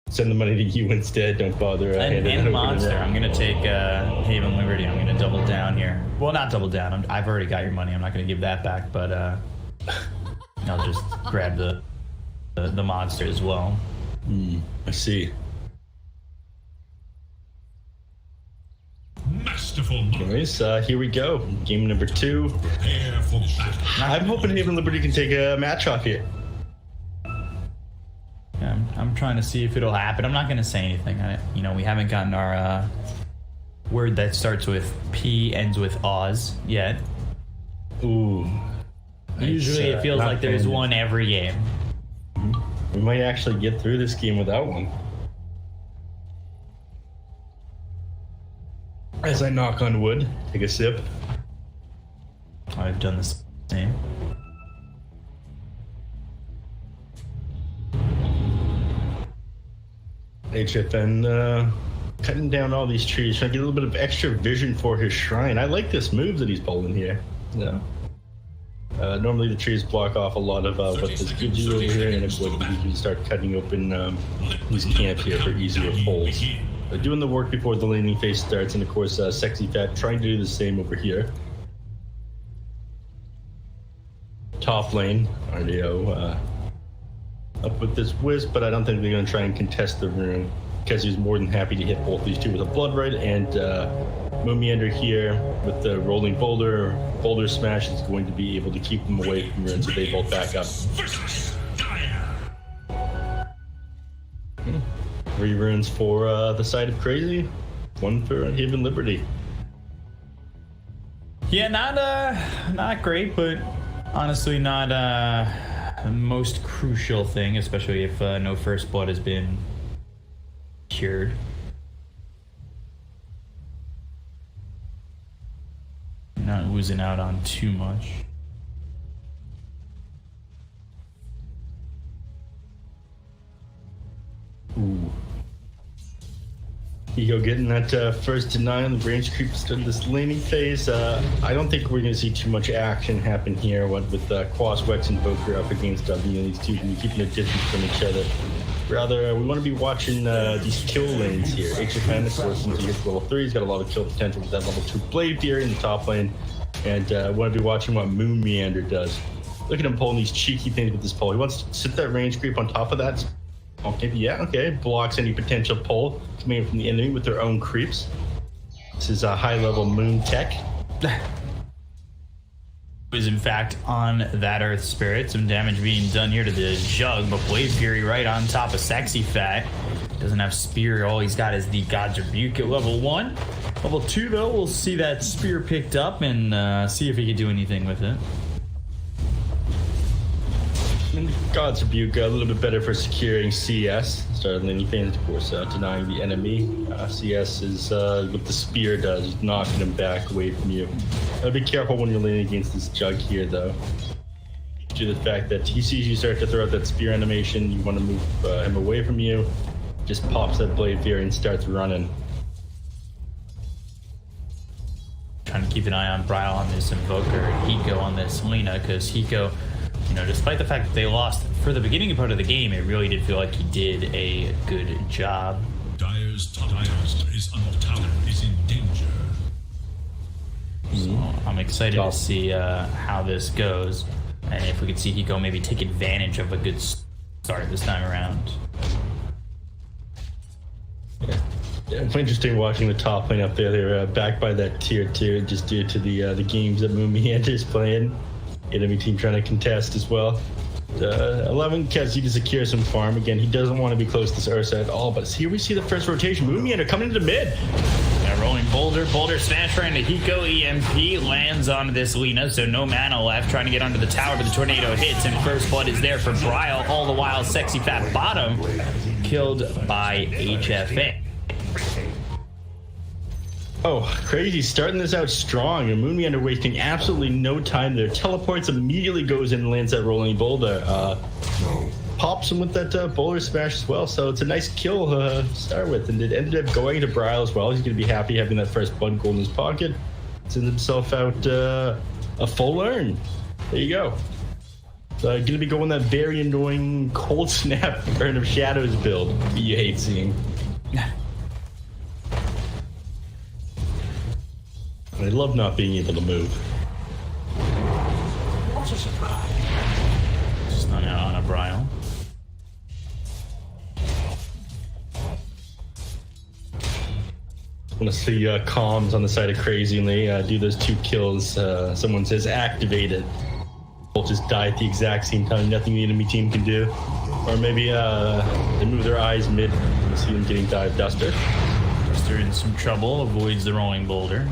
B: send the money to you instead. Don't bother.
A: And monster. I'm going to take Haven Liberty. I'm going to double down here. Well, not double down. I've already got your money. I'm not going to give that back, but I'll just grab the monster as well.
B: I see.
C: Masterful.
B: Anyways, here we go. Game number 2. I'm hoping Haven Liberty can take a match off here.
A: Yeah, I'm trying to see if it'll happen. I'm not going to say anything. We haven't gotten our word that starts with P, ends with Oz yet.
B: Ooh.
A: Usually it feels like there's one every game.
B: We might actually get through this game without one. As I knock on wood, take a sip.
A: I've done the same.
B: HFN cutting down all these trees, trying to get a little bit of extra vision for his shrine. I like this move that he's pulling here. Yeah. Normally the trees block off a lot of what this gives you over here, and you can start cutting open his camp here for easier pulls. Doing the work before the laning phase starts, and of course Sexy Fat trying to do the same over here. Top lane, RDO up with this Wisp, but I don't think they're going to try and contest the room, because he's more than happy to hit both these two with a Blood Right, and Moon Meander here with the rolling boulder smash is going to be able to keep them away from runes, so they both back up. 3 runes for the side of Crazy, 1 for Haven Liberty.
A: Yeah, not great, but honestly not the most crucial thing, especially if no first blood has been cured. Not losing out on too much.
B: Ooh. Ego getting that first deny on the range creep started this laning phase. I don't think we're going to see too much action happen here with Quas, Wex, and Boker up against these two keeping a distance from each other. Rather, we want to be watching these kill lanes here. HFN, of course, since he gets level 3, he's got a lot of kill potential with that level 2 Blade here in the top lane. And want to be watching what Moon Meander does. Look at him pulling these cheeky things with this pull. He wants to sit that range creep on top of that. Okay, yeah, okay. Blocks any potential pull coming in from the enemy with their own creeps. This is a high-level Moon tech.
A: Was in fact on that Earth Spirit. Some damage being done here to the Jug, but Blade Fury right on top of Sexy Fat. Doesn't have Spear. All he's got is the God's Rebuke at level 1. Level 2, though, we'll see that Spear picked up and see if he can do anything with it.
B: God's Rebuke a little bit better for securing CS. Started laning things, of course, denying the enemy. CS is what the Spear does, knocking him back away from you. Be careful when you're laning against this Jug here, though. due to the fact that he sees you start to throw out that spear animation, you want to move him away from you, just pops that Blade Fury and starts running.
A: Trying to keep an eye on Bryle on this Invoker, Hiko on this Lina, because Hiko, you know, despite the fact that they lost for the beginning part of the game, it really did feel like he did a good job.
C: Dire's top tower is in danger.
A: So I'm excited to see how this goes, and if we could see Hiko maybe take advantage of a good start this time around.
B: Yeah, it's interesting watching the top lane up there. They're backed by that tier 2 just due to the games that Moonmeander's playing. Enemy team trying to contest as well. 11 Kazi to secure some farm. Again, he doesn't want to be close to Ursa at all, but here we see the first rotation. Moonmeander coming into mid.
A: Yeah, rolling Boulder smash right into Hiko. EMP lands onto this Lina, so no mana left. Trying to get onto the tower, but the tornado hits, and first blood is there for Bryle. All the while, Sexy Fat Bottom killed by HFA.
B: Oh, crazy. Starting this out strong, and Moonmeander wasting absolutely no time there. Teleports, immediately goes in and lands that rolling boulder. Pops him with that boulder smash as well, so it's a nice kill to start with. And it ended up going to Bryle as well. He's going to be happy having that first blood gold in his pocket. Sends himself out a full earn. There you go. Going to be going that very annoying cold snap Urn of Shadows build that you hate seeing. I love not being able to move.
A: What a surprise. Stun out on a Bryle.
B: I want to see comms on the side of Crazy and they do those 2 kills. Someone says activate it. We'll just die at the exact same time. Nothing the enemy team can do. Or maybe they move their eyes mid. You see them getting dive duster.
A: Duster in some trouble, avoids the rolling boulder.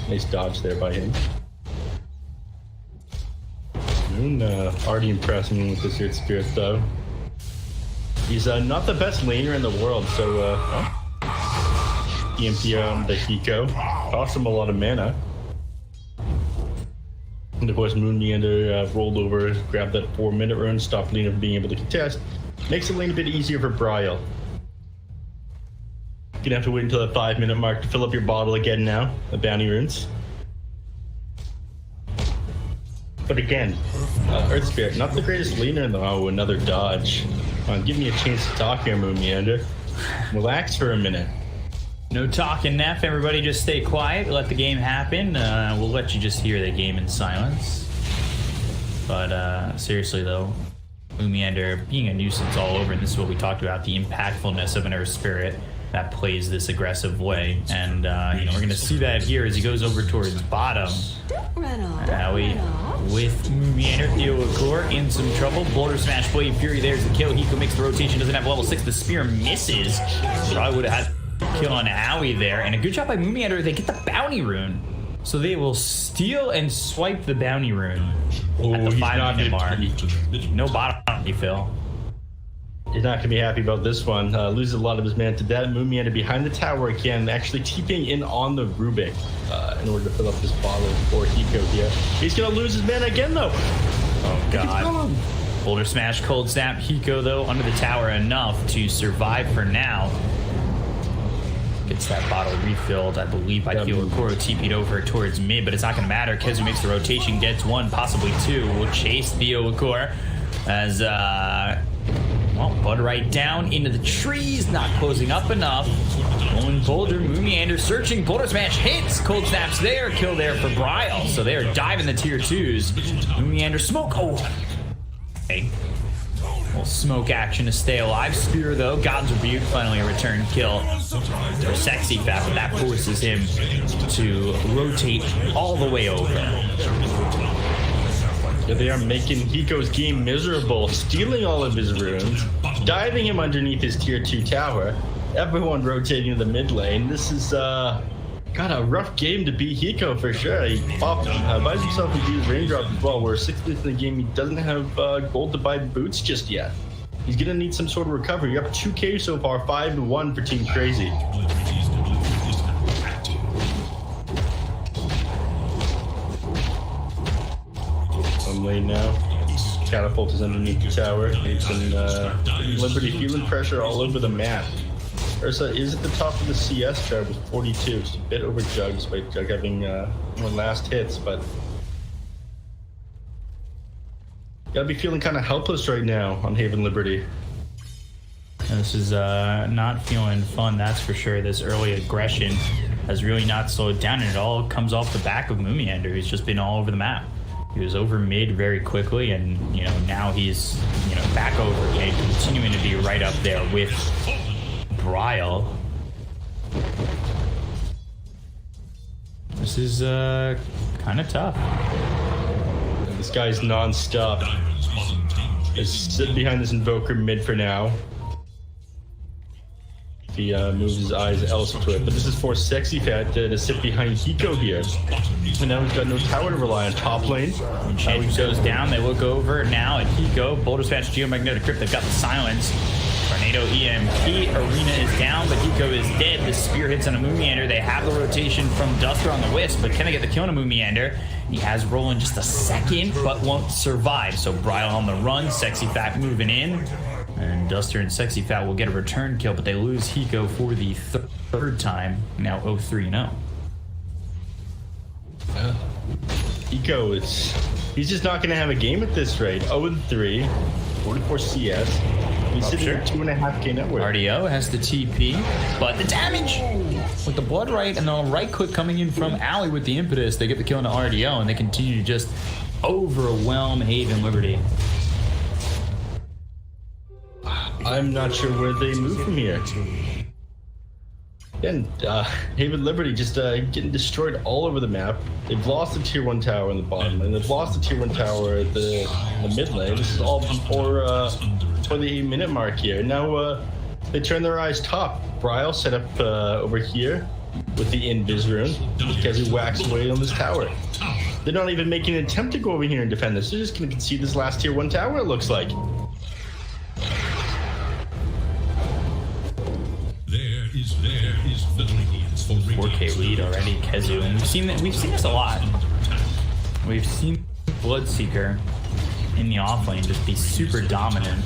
B: Nice dodge there by him. Moon already impressing me with this here Spirit though. He's not the best laner in the world, so EMP on the Hiko. Cost him a lot of mana. And of course Moonmeander rolled over, grabbed that 4-minute rune, stopped Lina from being able to contest. Makes the lane a bit easier for Bryle. You're gonna have to wait until the 5-minute mark to fill up your bottle again now, the bounty runes. But again, Earth Spirit, not the greatest laner though. Oh, another dodge. Give me a chance to talk here, Moonmeander. Relax for a minute.
A: No talking, Neff. Everybody just stay quiet. Let the game happen. We'll let you just hear the game in silence. But seriously though, Moonmeander being a nuisance all over, and this is what we talked about, the impactfulness of an Earth Spirit that plays this aggressive way, and you know, we're gonna see that here as he goes over towards bottom. Howie with Moonmeander, Theocore in some trouble. Boulder smash, Blade Fury, there's the kill. Hiko makes the rotation, doesn't have level 6. The spear misses. Probably would have had a kill on Howie there, and a good job by Moonmeander. They get the bounty rune, so they will steal and swipe the bounty rune at the 5-minute mark. No bottom, Phil.
B: He's not going to be happy about this one. Loses a lot of his mana to that. Moonmeander behind the tower again, actually TPing in on the Rubik in order to fill up this bottle for Hiko here. He's going to lose his mana again, though.
A: Oh, God. Boulder smash, cold snap. Hiko, though, under the tower enough to survive for now. Gets that bottle refilled, I believe, by Theocore. TP'd over towards mid, but it's not going to matter. Kezu makes the rotation, gets 1, possibly 2. Will chase Theocore as... well, Bud right down into the trees, not closing up enough. Rolling Boulder, Moonmeander searching, Boulder smash hits, cold snaps there, kill there for Bryle. So they are diving the tier 2s. Moonmeander smoke, oh! Okay. Little smoke action to stay alive. Spear though, God's Rebuke, finally a return kill for Sexy Fat, but that forces him to rotate all the way over.
B: Yeah, they are making Hiko's game miserable, stealing all of his runes, diving him underneath his tier 2 tower, everyone rotating to the mid lane. This is got a rough game to beat Hiko for sure. He buys himself a huge raindrop as well, where 6th in the game he doesn't have gold to buy boots just yet. He's gonna need some sort of recovery. You're up 2k so far, 5-1 for Team Crazy. game lane now. Catapult is underneath the tower. It's in Liberty feeling pressure all over the map. Ursa is at the top of the CS chart with 42. Just a bit over Jug, despite Jug having one last hits, but gotta be feeling kind of helpless right now on Haven Liberty.
A: This is not feeling fun, that's for sure. This early aggression has really not slowed down, and it all comes off the back of Moomiander, who's just been all over the map. He was over mid very quickly, and now he's back over again, continuing to be right up there with Bryle. This is kind of tough.
B: This guy's non-stop. He's sitting behind this Invoker mid for now. He moves his eyes elsewhere, but this is for Sexy Fat to sit behind Hiko here. And now he's got no tower to rely on top lane.
A: When Change goes down, they look over now at Hiko. Boulder Smash, Geomagnetic Grip, they've got the silence. Tornado EMP, Arena is down, but Hiko is dead. The spear hits on a Moomiander. They have the rotation from Duster on the Wisp, but can they get the kill on a Moomiander? He has roll in just a second, but won't survive. So Bryle on the run, Sexy Fat moving in. And Duster and Sexy Fat will get a return kill, but they lose Hiko for the third time. Now 0-3-0.
B: Hiko he's just not going to have a game at this rate. 0-3, 44 CS. He's sitting at 2.5k net worth.
A: RDO has the TP, but the damage with the blood right and the right click coming in from Alley with the impetus. They get the kill on the RDO, and they continue to just overwhelm Haven Liberty.
B: I'm not sure where they move from here. And Haven Liberty just getting destroyed all over the map. They've lost the tier 1 tower in the bottom lane. They've lost the tier 1 tower at the mid lane. This is all before the 8-minute mark here. Now they turn their eyes top. Bryle set up over here with the Invis rune because he whacks away on this tower. They're not even making an attempt to go over here and defend this. They're just going to concede this last tier 1 tower, it looks like.
C: There is the Radiance for
A: 4K lead already, Kezu, and we've seen this a lot. We've seen Bloodseeker in the offlane just be super dominant.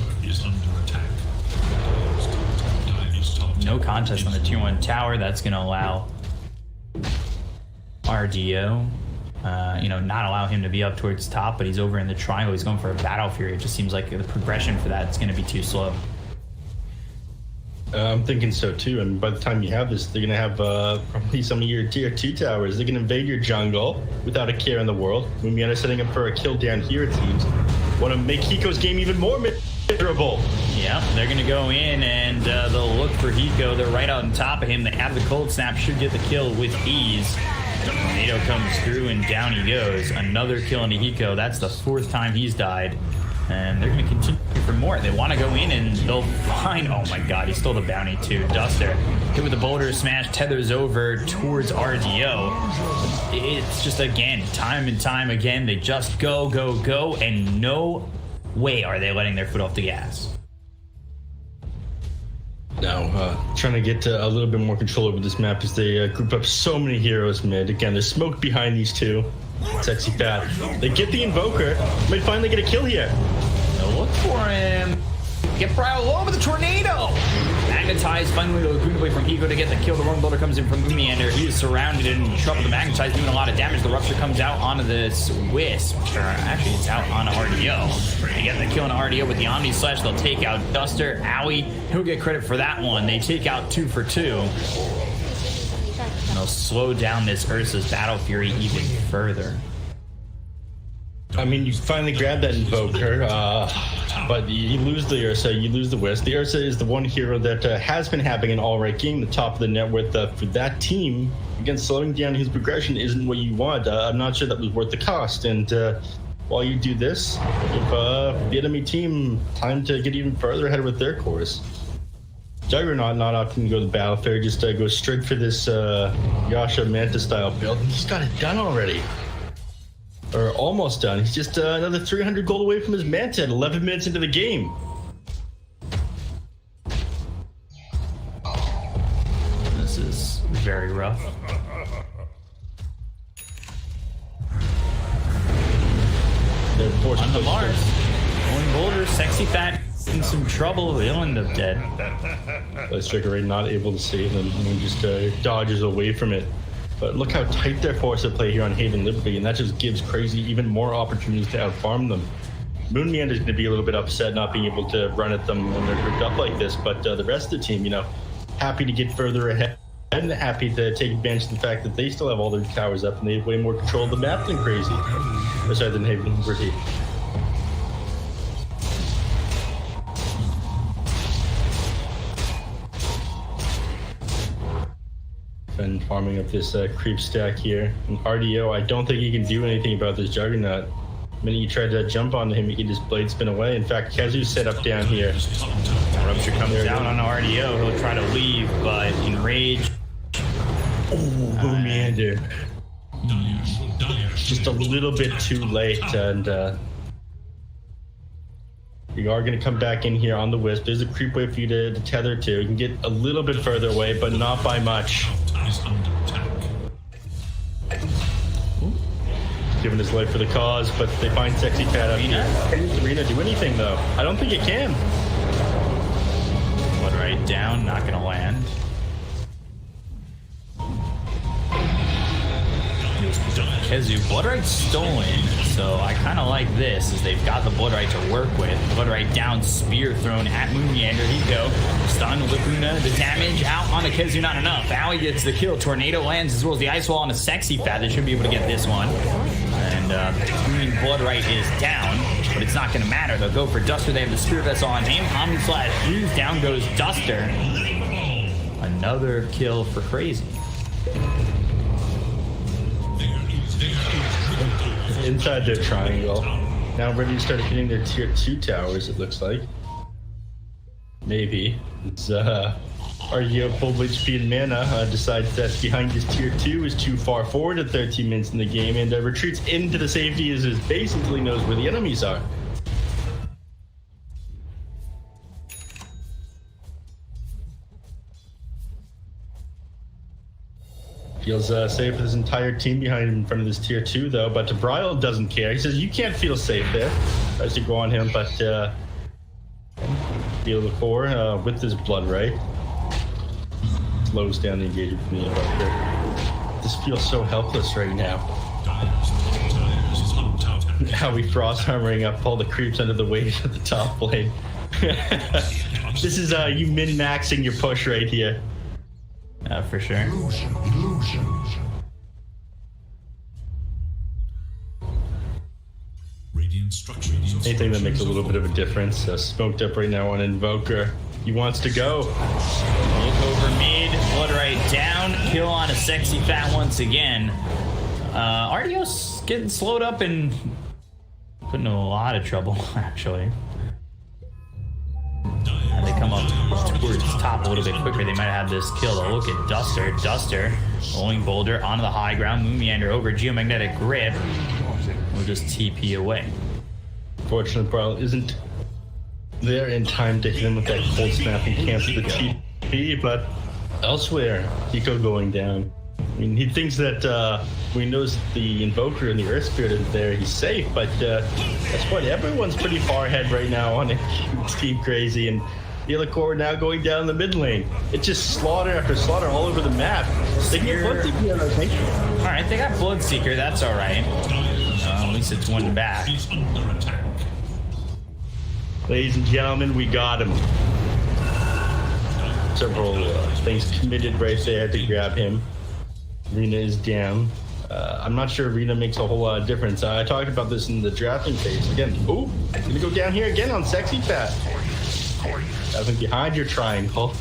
A: No contest on the tier 1 tower. That's going to allow RDO, not allow him to be up towards top, but he's over in the triangle. He's going for a Battle Fury. It just seems like the progression for that is going to be too slow.
B: I'm thinking so too, and by the time you have this, they're going to have probably some of your tier 2 towers. They can invade your jungle without a care in the world. Moomiander setting up for a kill down here, it seems. Want to make Hiko's game even more miserable.
A: Yeah, they're going to go in and they'll look for Hiko. They're right on top of him. They have the cold snap, should get the kill with ease. Tornado comes through and down he goes. Another kill into Hiko. That's the 4th time he's died. And they're going to continue for more. They want to go in and they'll find... Oh my god, he stole the bounty too. Duster hit with the boulder smash, tethers over towards RDO. It's just, again, time and time again, they just go, and no way are they letting their foot off the gas.
B: Now, trying to get a little bit more control over this map as they group up so many heroes mid. Again, there's smoke behind these two. Sexy Fat. They get the Invoker. Might finally get a kill here.
A: They'll look for him. Get Bryle low with the Tornado. Magnetize finally to away from Hiko to get the kill. The Roam Builder comes in from Moomiander. He is surrounded and in trouble. The Magnetize doing a lot of damage. The Rupture comes out onto this Wisp. Or actually, it's out on RDO. They get the kill on RDO with the Omni Slash. They'll take out Duster. Owie, he'll get credit for that one. They take out 2 for 2. And they'll slow down this Ursa's Battle Fury even further.
B: I mean, you finally grab that Invoker, but you lose the Ursa, you lose the Wisp. The Ursa is the one hero that has been having an all-right game, the top of the net worth for that team. Again, slowing down his progression isn't what you want. I'm not sure that was worth the cost. And while you do this, give the enemy team time to get even further ahead with their course. Juggernaut not opting to go to the Battle Fair, just go straight for this Yasha Manta style build. And he's got it done already. Or almost done. He's just another 300 gold away from his Manta at 11 minutes into the game.
A: This is very rough.
B: They're
A: On the Mars. Going Boulder, Sexy Fat in some trouble. He'll end up dead.
B: Striker Ray not able to save them. And just dodges away from it. But look how tight they're forced to play here on Haven Liberty, and that just gives Crazy even more opportunities to outfarm them. Moon Meander is going to be a little bit upset not being able to run at them when they're grouped up like this, but the rest of the team, happy to get further ahead and happy to take advantage of the fact that they still have all their towers up and they have way more control of the map than Crazy. Or sorry, than Haven Liberty. And farming up this creep stack here. And RDO, I don't think he can do anything about this Juggernaut. The minute you try to jump onto him, he can just blade spin away. In fact, Kezu's set up down here.
A: Rupture comes down on RDO. He'll try to leave, but enraged.
B: Oh, Meander. Just a little bit too late, and we are going to come back in here on the Wisp. There's a creep wave for you to tether to. You can get a little bit further away, but not by much. Giving his life for the cause, but they find Sexy Fat up here. Can this Arena do anything, though? I don't think it can.
A: Blood right down, not going to land. Kezu, Bloodrite stolen, so I kind of like this, as they've got the Bloodrite to work with. Bloodrite down, spear thrown at Moon Meander. Here you go. Stun, Lacuna, the damage out on the Kezu, not enough. Aoi gets the kill. Tornado lands as well as the Ice Wall on a Sexy Fat. They should be able to get this one. And Bloodrite is down, but it's not going to matter. They'll go for Duster. They have the Spear Vessel on him. Omni/Fuse, down goes Duster. Another kill for Crazy.
B: Inside their triangle. Now ready to start hitting their tier 2 towers, it looks like. Maybe. It's RDO full HP and mana decides that behind his tier 2 is too far forward at 13 minutes in the game and retreats into the safety of his base until he knows where the enemies are. Feels safe with his entire team behind him in front of this tier 2, though. But Brile doesn't care. He says, you can't feel safe there. Tries to go on him, but feel the core with this blood, right? Slows down the engagement from the Invoker. This feels so helpless right now. How we frost armoring up all the creeps under the waves at the top lane. This is you min-maxing your push right here.
A: For sure.
B: Anything that makes a little bit of a difference. Smoked up right now on Invoker. He wants to go.
A: Look over mid. Bloodrite down. Kill on a Sexy Fat once again. RDO's getting slowed up and put in a lot of trouble, actually. They come up towards the top a little bit quicker, they might have this kill. Though. Look at Duster rolling Boulder onto the high ground. Moon Meander over Geomagnetic Grip. We'll just TP away.
B: Fortunately, Brile isn't there in time to hit him with that cold snap and cancel the TP, but elsewhere, Hiko going down. I mean, he thinks that when he knows the Invoker and the Earth Spirit is there, he's safe, but that's what everyone's pretty far ahead right now on it. Team Crazy, and Ilicore now going down the mid lane. It's just slaughter after slaughter all over the map. They get Bloodseeker, I think.
A: Alright, they got Bloodseeker, that's alright. At least it's one back.
B: Ladies and gentlemen, we got him. Several things committed right there to grab him. Rina is down. I'm not sure Rina makes a whole lot of difference. I talked about this in the drafting phase. Again, ooh, gonna go down here again on Sexy Fat. Having behind your triangle.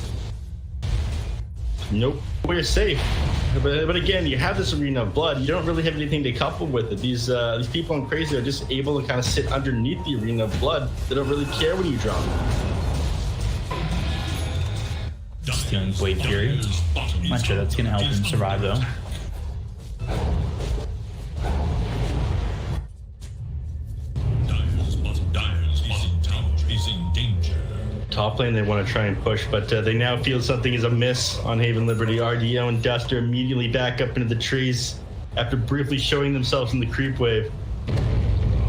B: Nope, we're safe. But again, you have this Arena of Blood. You don't really have anything to couple with it. These people in Crazy are just able to kind of sit underneath the Arena of Blood. They don't really care when you drop them.
A: Stealing Blade Fury. I'm not sure that's going to help him survive, though.
B: Top lane they want to try and push, but they now feel something is amiss on Haven Liberty. RDO and Duster immediately back up into the trees after briefly showing themselves in the creep wave.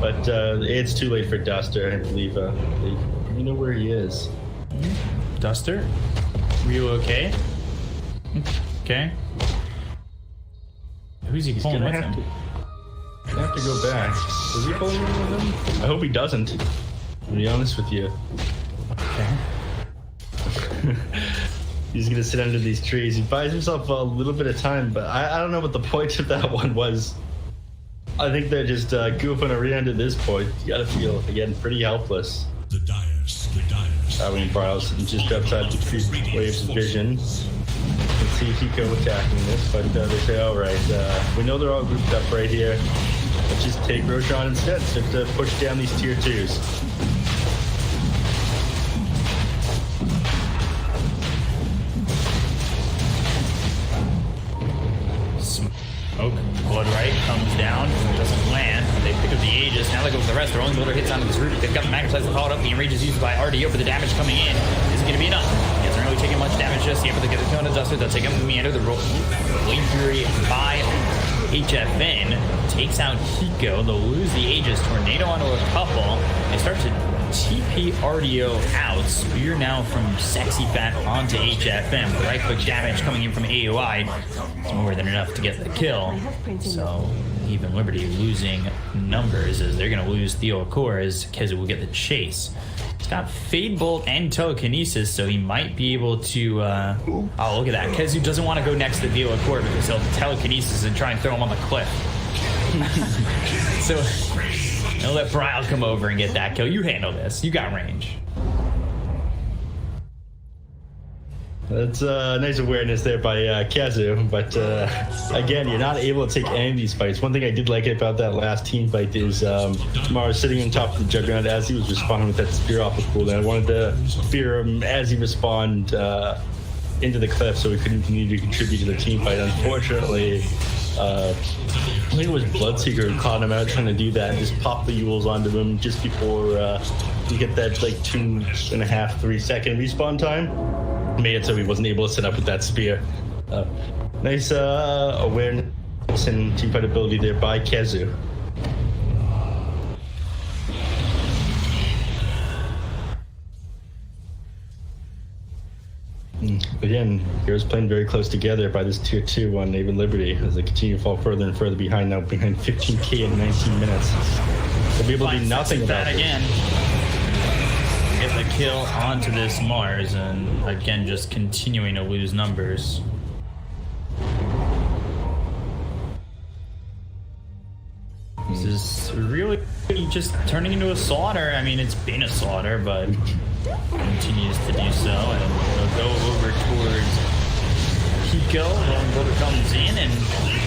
B: But it's too late for Duster. I believe you know where he is.
A: Duster? Were you okay? Okay. Who's he pulling with him?
B: I have to go back. Is he pulling with him? I hope he doesn't. To be honest with you.
A: Okay.
B: He's gonna sit under these trees. He buys himself a little bit of time, but I don't know what the point of that one was. I think they're just goofing around at this point. You gotta feel, again, pretty helpless.
C: The Dyers.
B: Bryle's just outside the tree waves vision. Let's see Hiko attacking this, but they say, alright, we know they're all grouped up right here. Let's just take Roshan instead, so to push down these tier 2s.
A: Smoke, Blood Right comes down, doesn't land. They pick up the Aegis. Now they go with the rest. Their only builder hits onto this Rubik. They've got the Magnetizer caught up. The enrage is used by RDO, but the damage coming in isn't going to be enough. He hasn't really taken much damage just yet, but they get the kill on the Duster. They'll take him to Meander. The Blade Fury by HFN takes out Hiko. They'll lose the Aegis. Tornado onto a couple. They start to TP RDO out. Spear now from Sexy Fat onto HFM. The right click damage coming in from AOI. It's more than enough to get the kill. So even Liberty losing numbers as they're going to lose Theo Core as KheZu will get the chase. He's got Fade Bolt and Telekinesis, so he might be able to... oh, look at that. KheZu doesn't want to go next to Theo Core because he'll Telekinesis and try and throw him on the cliff. So... I'll let Bryle come over and get that kill. You handle this. You got range.
B: That's nice awareness there by KheZu, but again, you're not able to take any of these fights. One thing I did like about that last team fight is Mara sitting on top of the Juggernaut as he was responding with that spear off the cooldown. I wanted to fear him as he responded into the cliff so he couldn't continue to contribute to the team fight. Unfortunately, I think it was Bloodseeker who caught him out trying to do that and just pop the Yules onto him just before you get that like 2.5, 3 second respawn time. Made it so he wasn't able to set up with that spear. Nice awareness and teamfight ability there by KheZu. Again, heroes playing very close together by this tier 2 on Naval Liberty as they continue to fall further and further behind, now behind 15k in 19 minutes. They'll be able to do nothing about it.
A: Again. Get the kill onto this Mars and again just continuing to lose numbers. This is really just turning into a slaughter. I mean, it's been a slaughter, but continues to do so, and they'll go over towards Hiko. Rolling Boulder comes in, and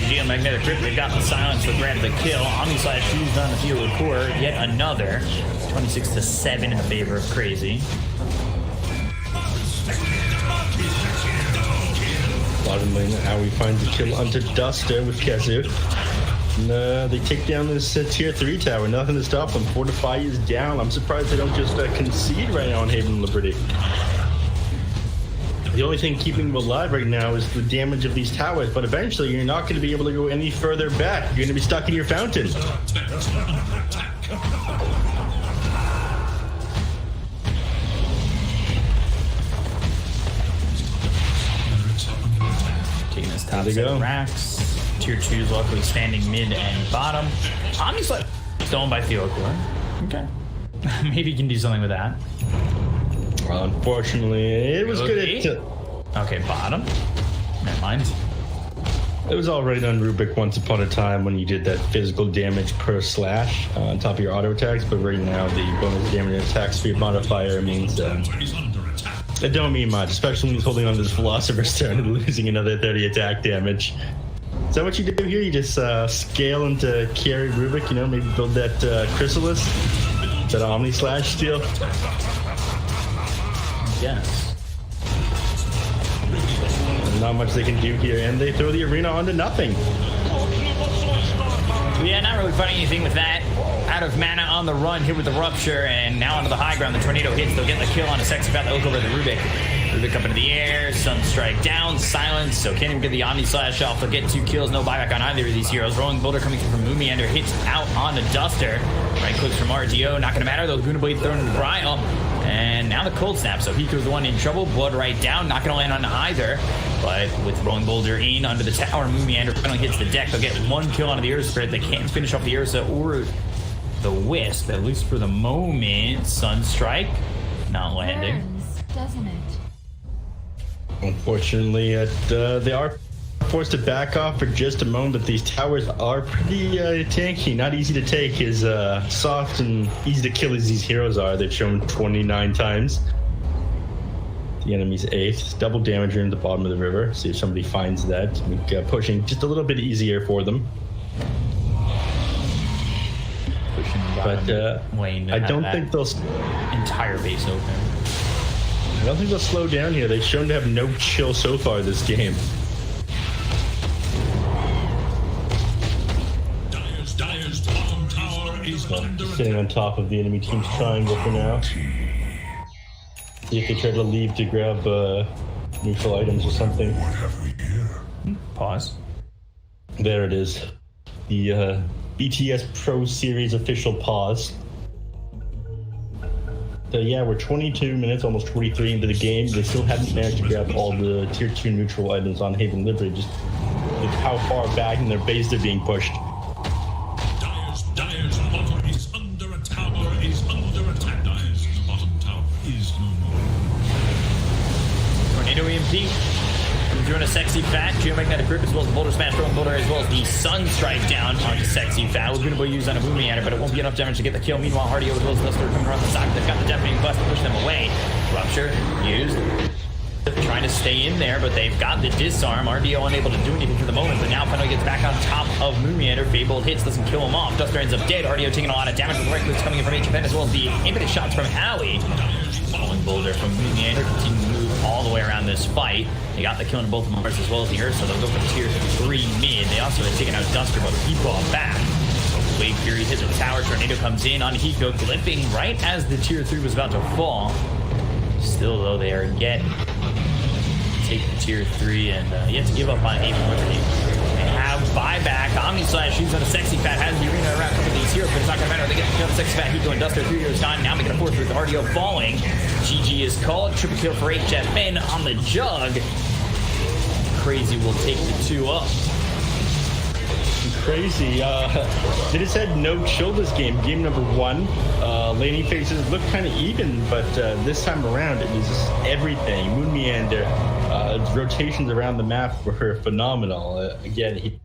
A: Geomagnetic Grip, they've got the silence to grab the kill. Omni-Slash used on the field of core, yet another. 26-7 in favor of Crazy.
B: Bottom lane, how we find the kill onto Duster with KheZu. And they take down this tier 3 tower. Nothing to stop them. Fortify is down. I'm surprised they don't just concede right now on Haven Liberty. The only thing keeping them alive right now is the damage of these towers, but eventually you're not going to be able to go any further back. You're going to be stuck in your fountain.
A: Taking his top set of racks. Tier 2's luckily standing mid and bottom. Omnislash stolen by Theocore. Okay. Maybe he can do something with that.
B: Well, unfortunately, it was good at...
A: Okay, bottom. Never mind.
B: It was all right on Rubik once upon a time when you did that physical damage per slash on top of your auto attacks, but right now the bonus damage attack speed modifier means it don't mean much, especially when he's holding on to this Philosopher's Stone and losing another 30 attack damage. Is that what you do here? You just scale into carry Rubik, you know, maybe build that Chrysalis, that Omni Slash steal?
A: Yes.
B: Not much they can do here, and they throw the arena onto nothing.
A: Yeah, not really finding anything with that. Out of mana on the run, hit with the Rupture, and now onto the high ground. The Tornado hits. They'll get the kill on a Sexy Path. They'll look over the Rubik. Rubik up into the air, Sunstrike down, silence, so can't even get the Omni Slash off. They'll get 2 kills, no buyback on either of these heroes. Rolling Boulder coming through from Moomiander, hits out on the Duster. Right clicks from RDO, not gonna matter though. Laguna Blade thrown in Brile. And now the Cold Snap, so Hiko's the one in trouble. Blood right down, not gonna land on either. But with Rolling Boulder in under the tower, Moomiander finally hits the deck. They'll get 1 kill onto the Ursa Spirit. They can't finish off the Ursa or the Wisp, at least for the moment. Sunstrike not landing.
R: Doesn't it?
B: Unfortunately, they are forced to back off for just a moment, but these towers are pretty tanky. Not easy to take, as soft and easy to kill as these heroes are. They've shown 29 times. The enemy's 8th. Double damager in the bottom of the river. See if somebody finds that. Make pushing just a little bit easier for them. But I don't think they'll
A: entire base open.
B: I don't think they'll slow down here. They've shown to have no chill so far this game.
C: Dire's bottom tower is under
B: Sitting on top of the enemy team's triangle for now. See if they try to leave to grab neutral items or something.
A: Pause.
B: There it is. The BTS Pro Series official pause. So yeah, we're 22 minutes, almost 23 into the game. They still haven't managed to grab all the tier 2 neutral items on Haven Livery. Just look how far back in their base they're being pushed.
C: Dire's bottom is under a tower, is under attack. Dire's bottom tower is no more.
A: Tornado EMP. Doing a Sexy Fat, Geomagnetic Grip, as well as the Boulder Smash, Rolling Boulder, as well as the Sunstrike down onto Sexy Fat. Laguna Blade used on a Moomiander, but it won't be enough damage to get the kill. Meanwhile, Hardy as well as Duster coming around the side. They've got the Deafening Blast to push them away. Rupture used. Trying to stay in there, but they've got the Disarm. RDO unable to do anything for the moment, but now finally gets back on top of Moomiander. Fabled hits, doesn't kill him off. Duster ends up dead. RDO taking a lot of damage with right clicks coming in from HFN, as well as the impetus shots from Howie. Rolling Boulder from Moomiander continue to move all the way around this fight. They got the kill on both of them as well as the Ursa, so they'll go for tier 3 mid. They also have taken out Duster, but he brought back. Wave Fury hits with the tower. Tornado comes in on Hiko, clipping right as the tier 3 was about to fall. Still, though, they are yet take the tier 3 and yet to give up on Haven Liberty. They have buyback. Omni Slash used on a Sexy Fat, has the arena around some of these heroes, but it's not going to matter. They get the kill. Sexy Fat, Hiko, and Duster 3 heroes gone. Now making a 4th with RDO falling. GG is called. Triple kill for HFN on the Jug. Crazy will take the 2 up.
B: Crazy. They just had no chill this game. Game number 1. Laning phases looked kind of even, but this time around it was just everything. Moomiander, rotations around the map were phenomenal. Again,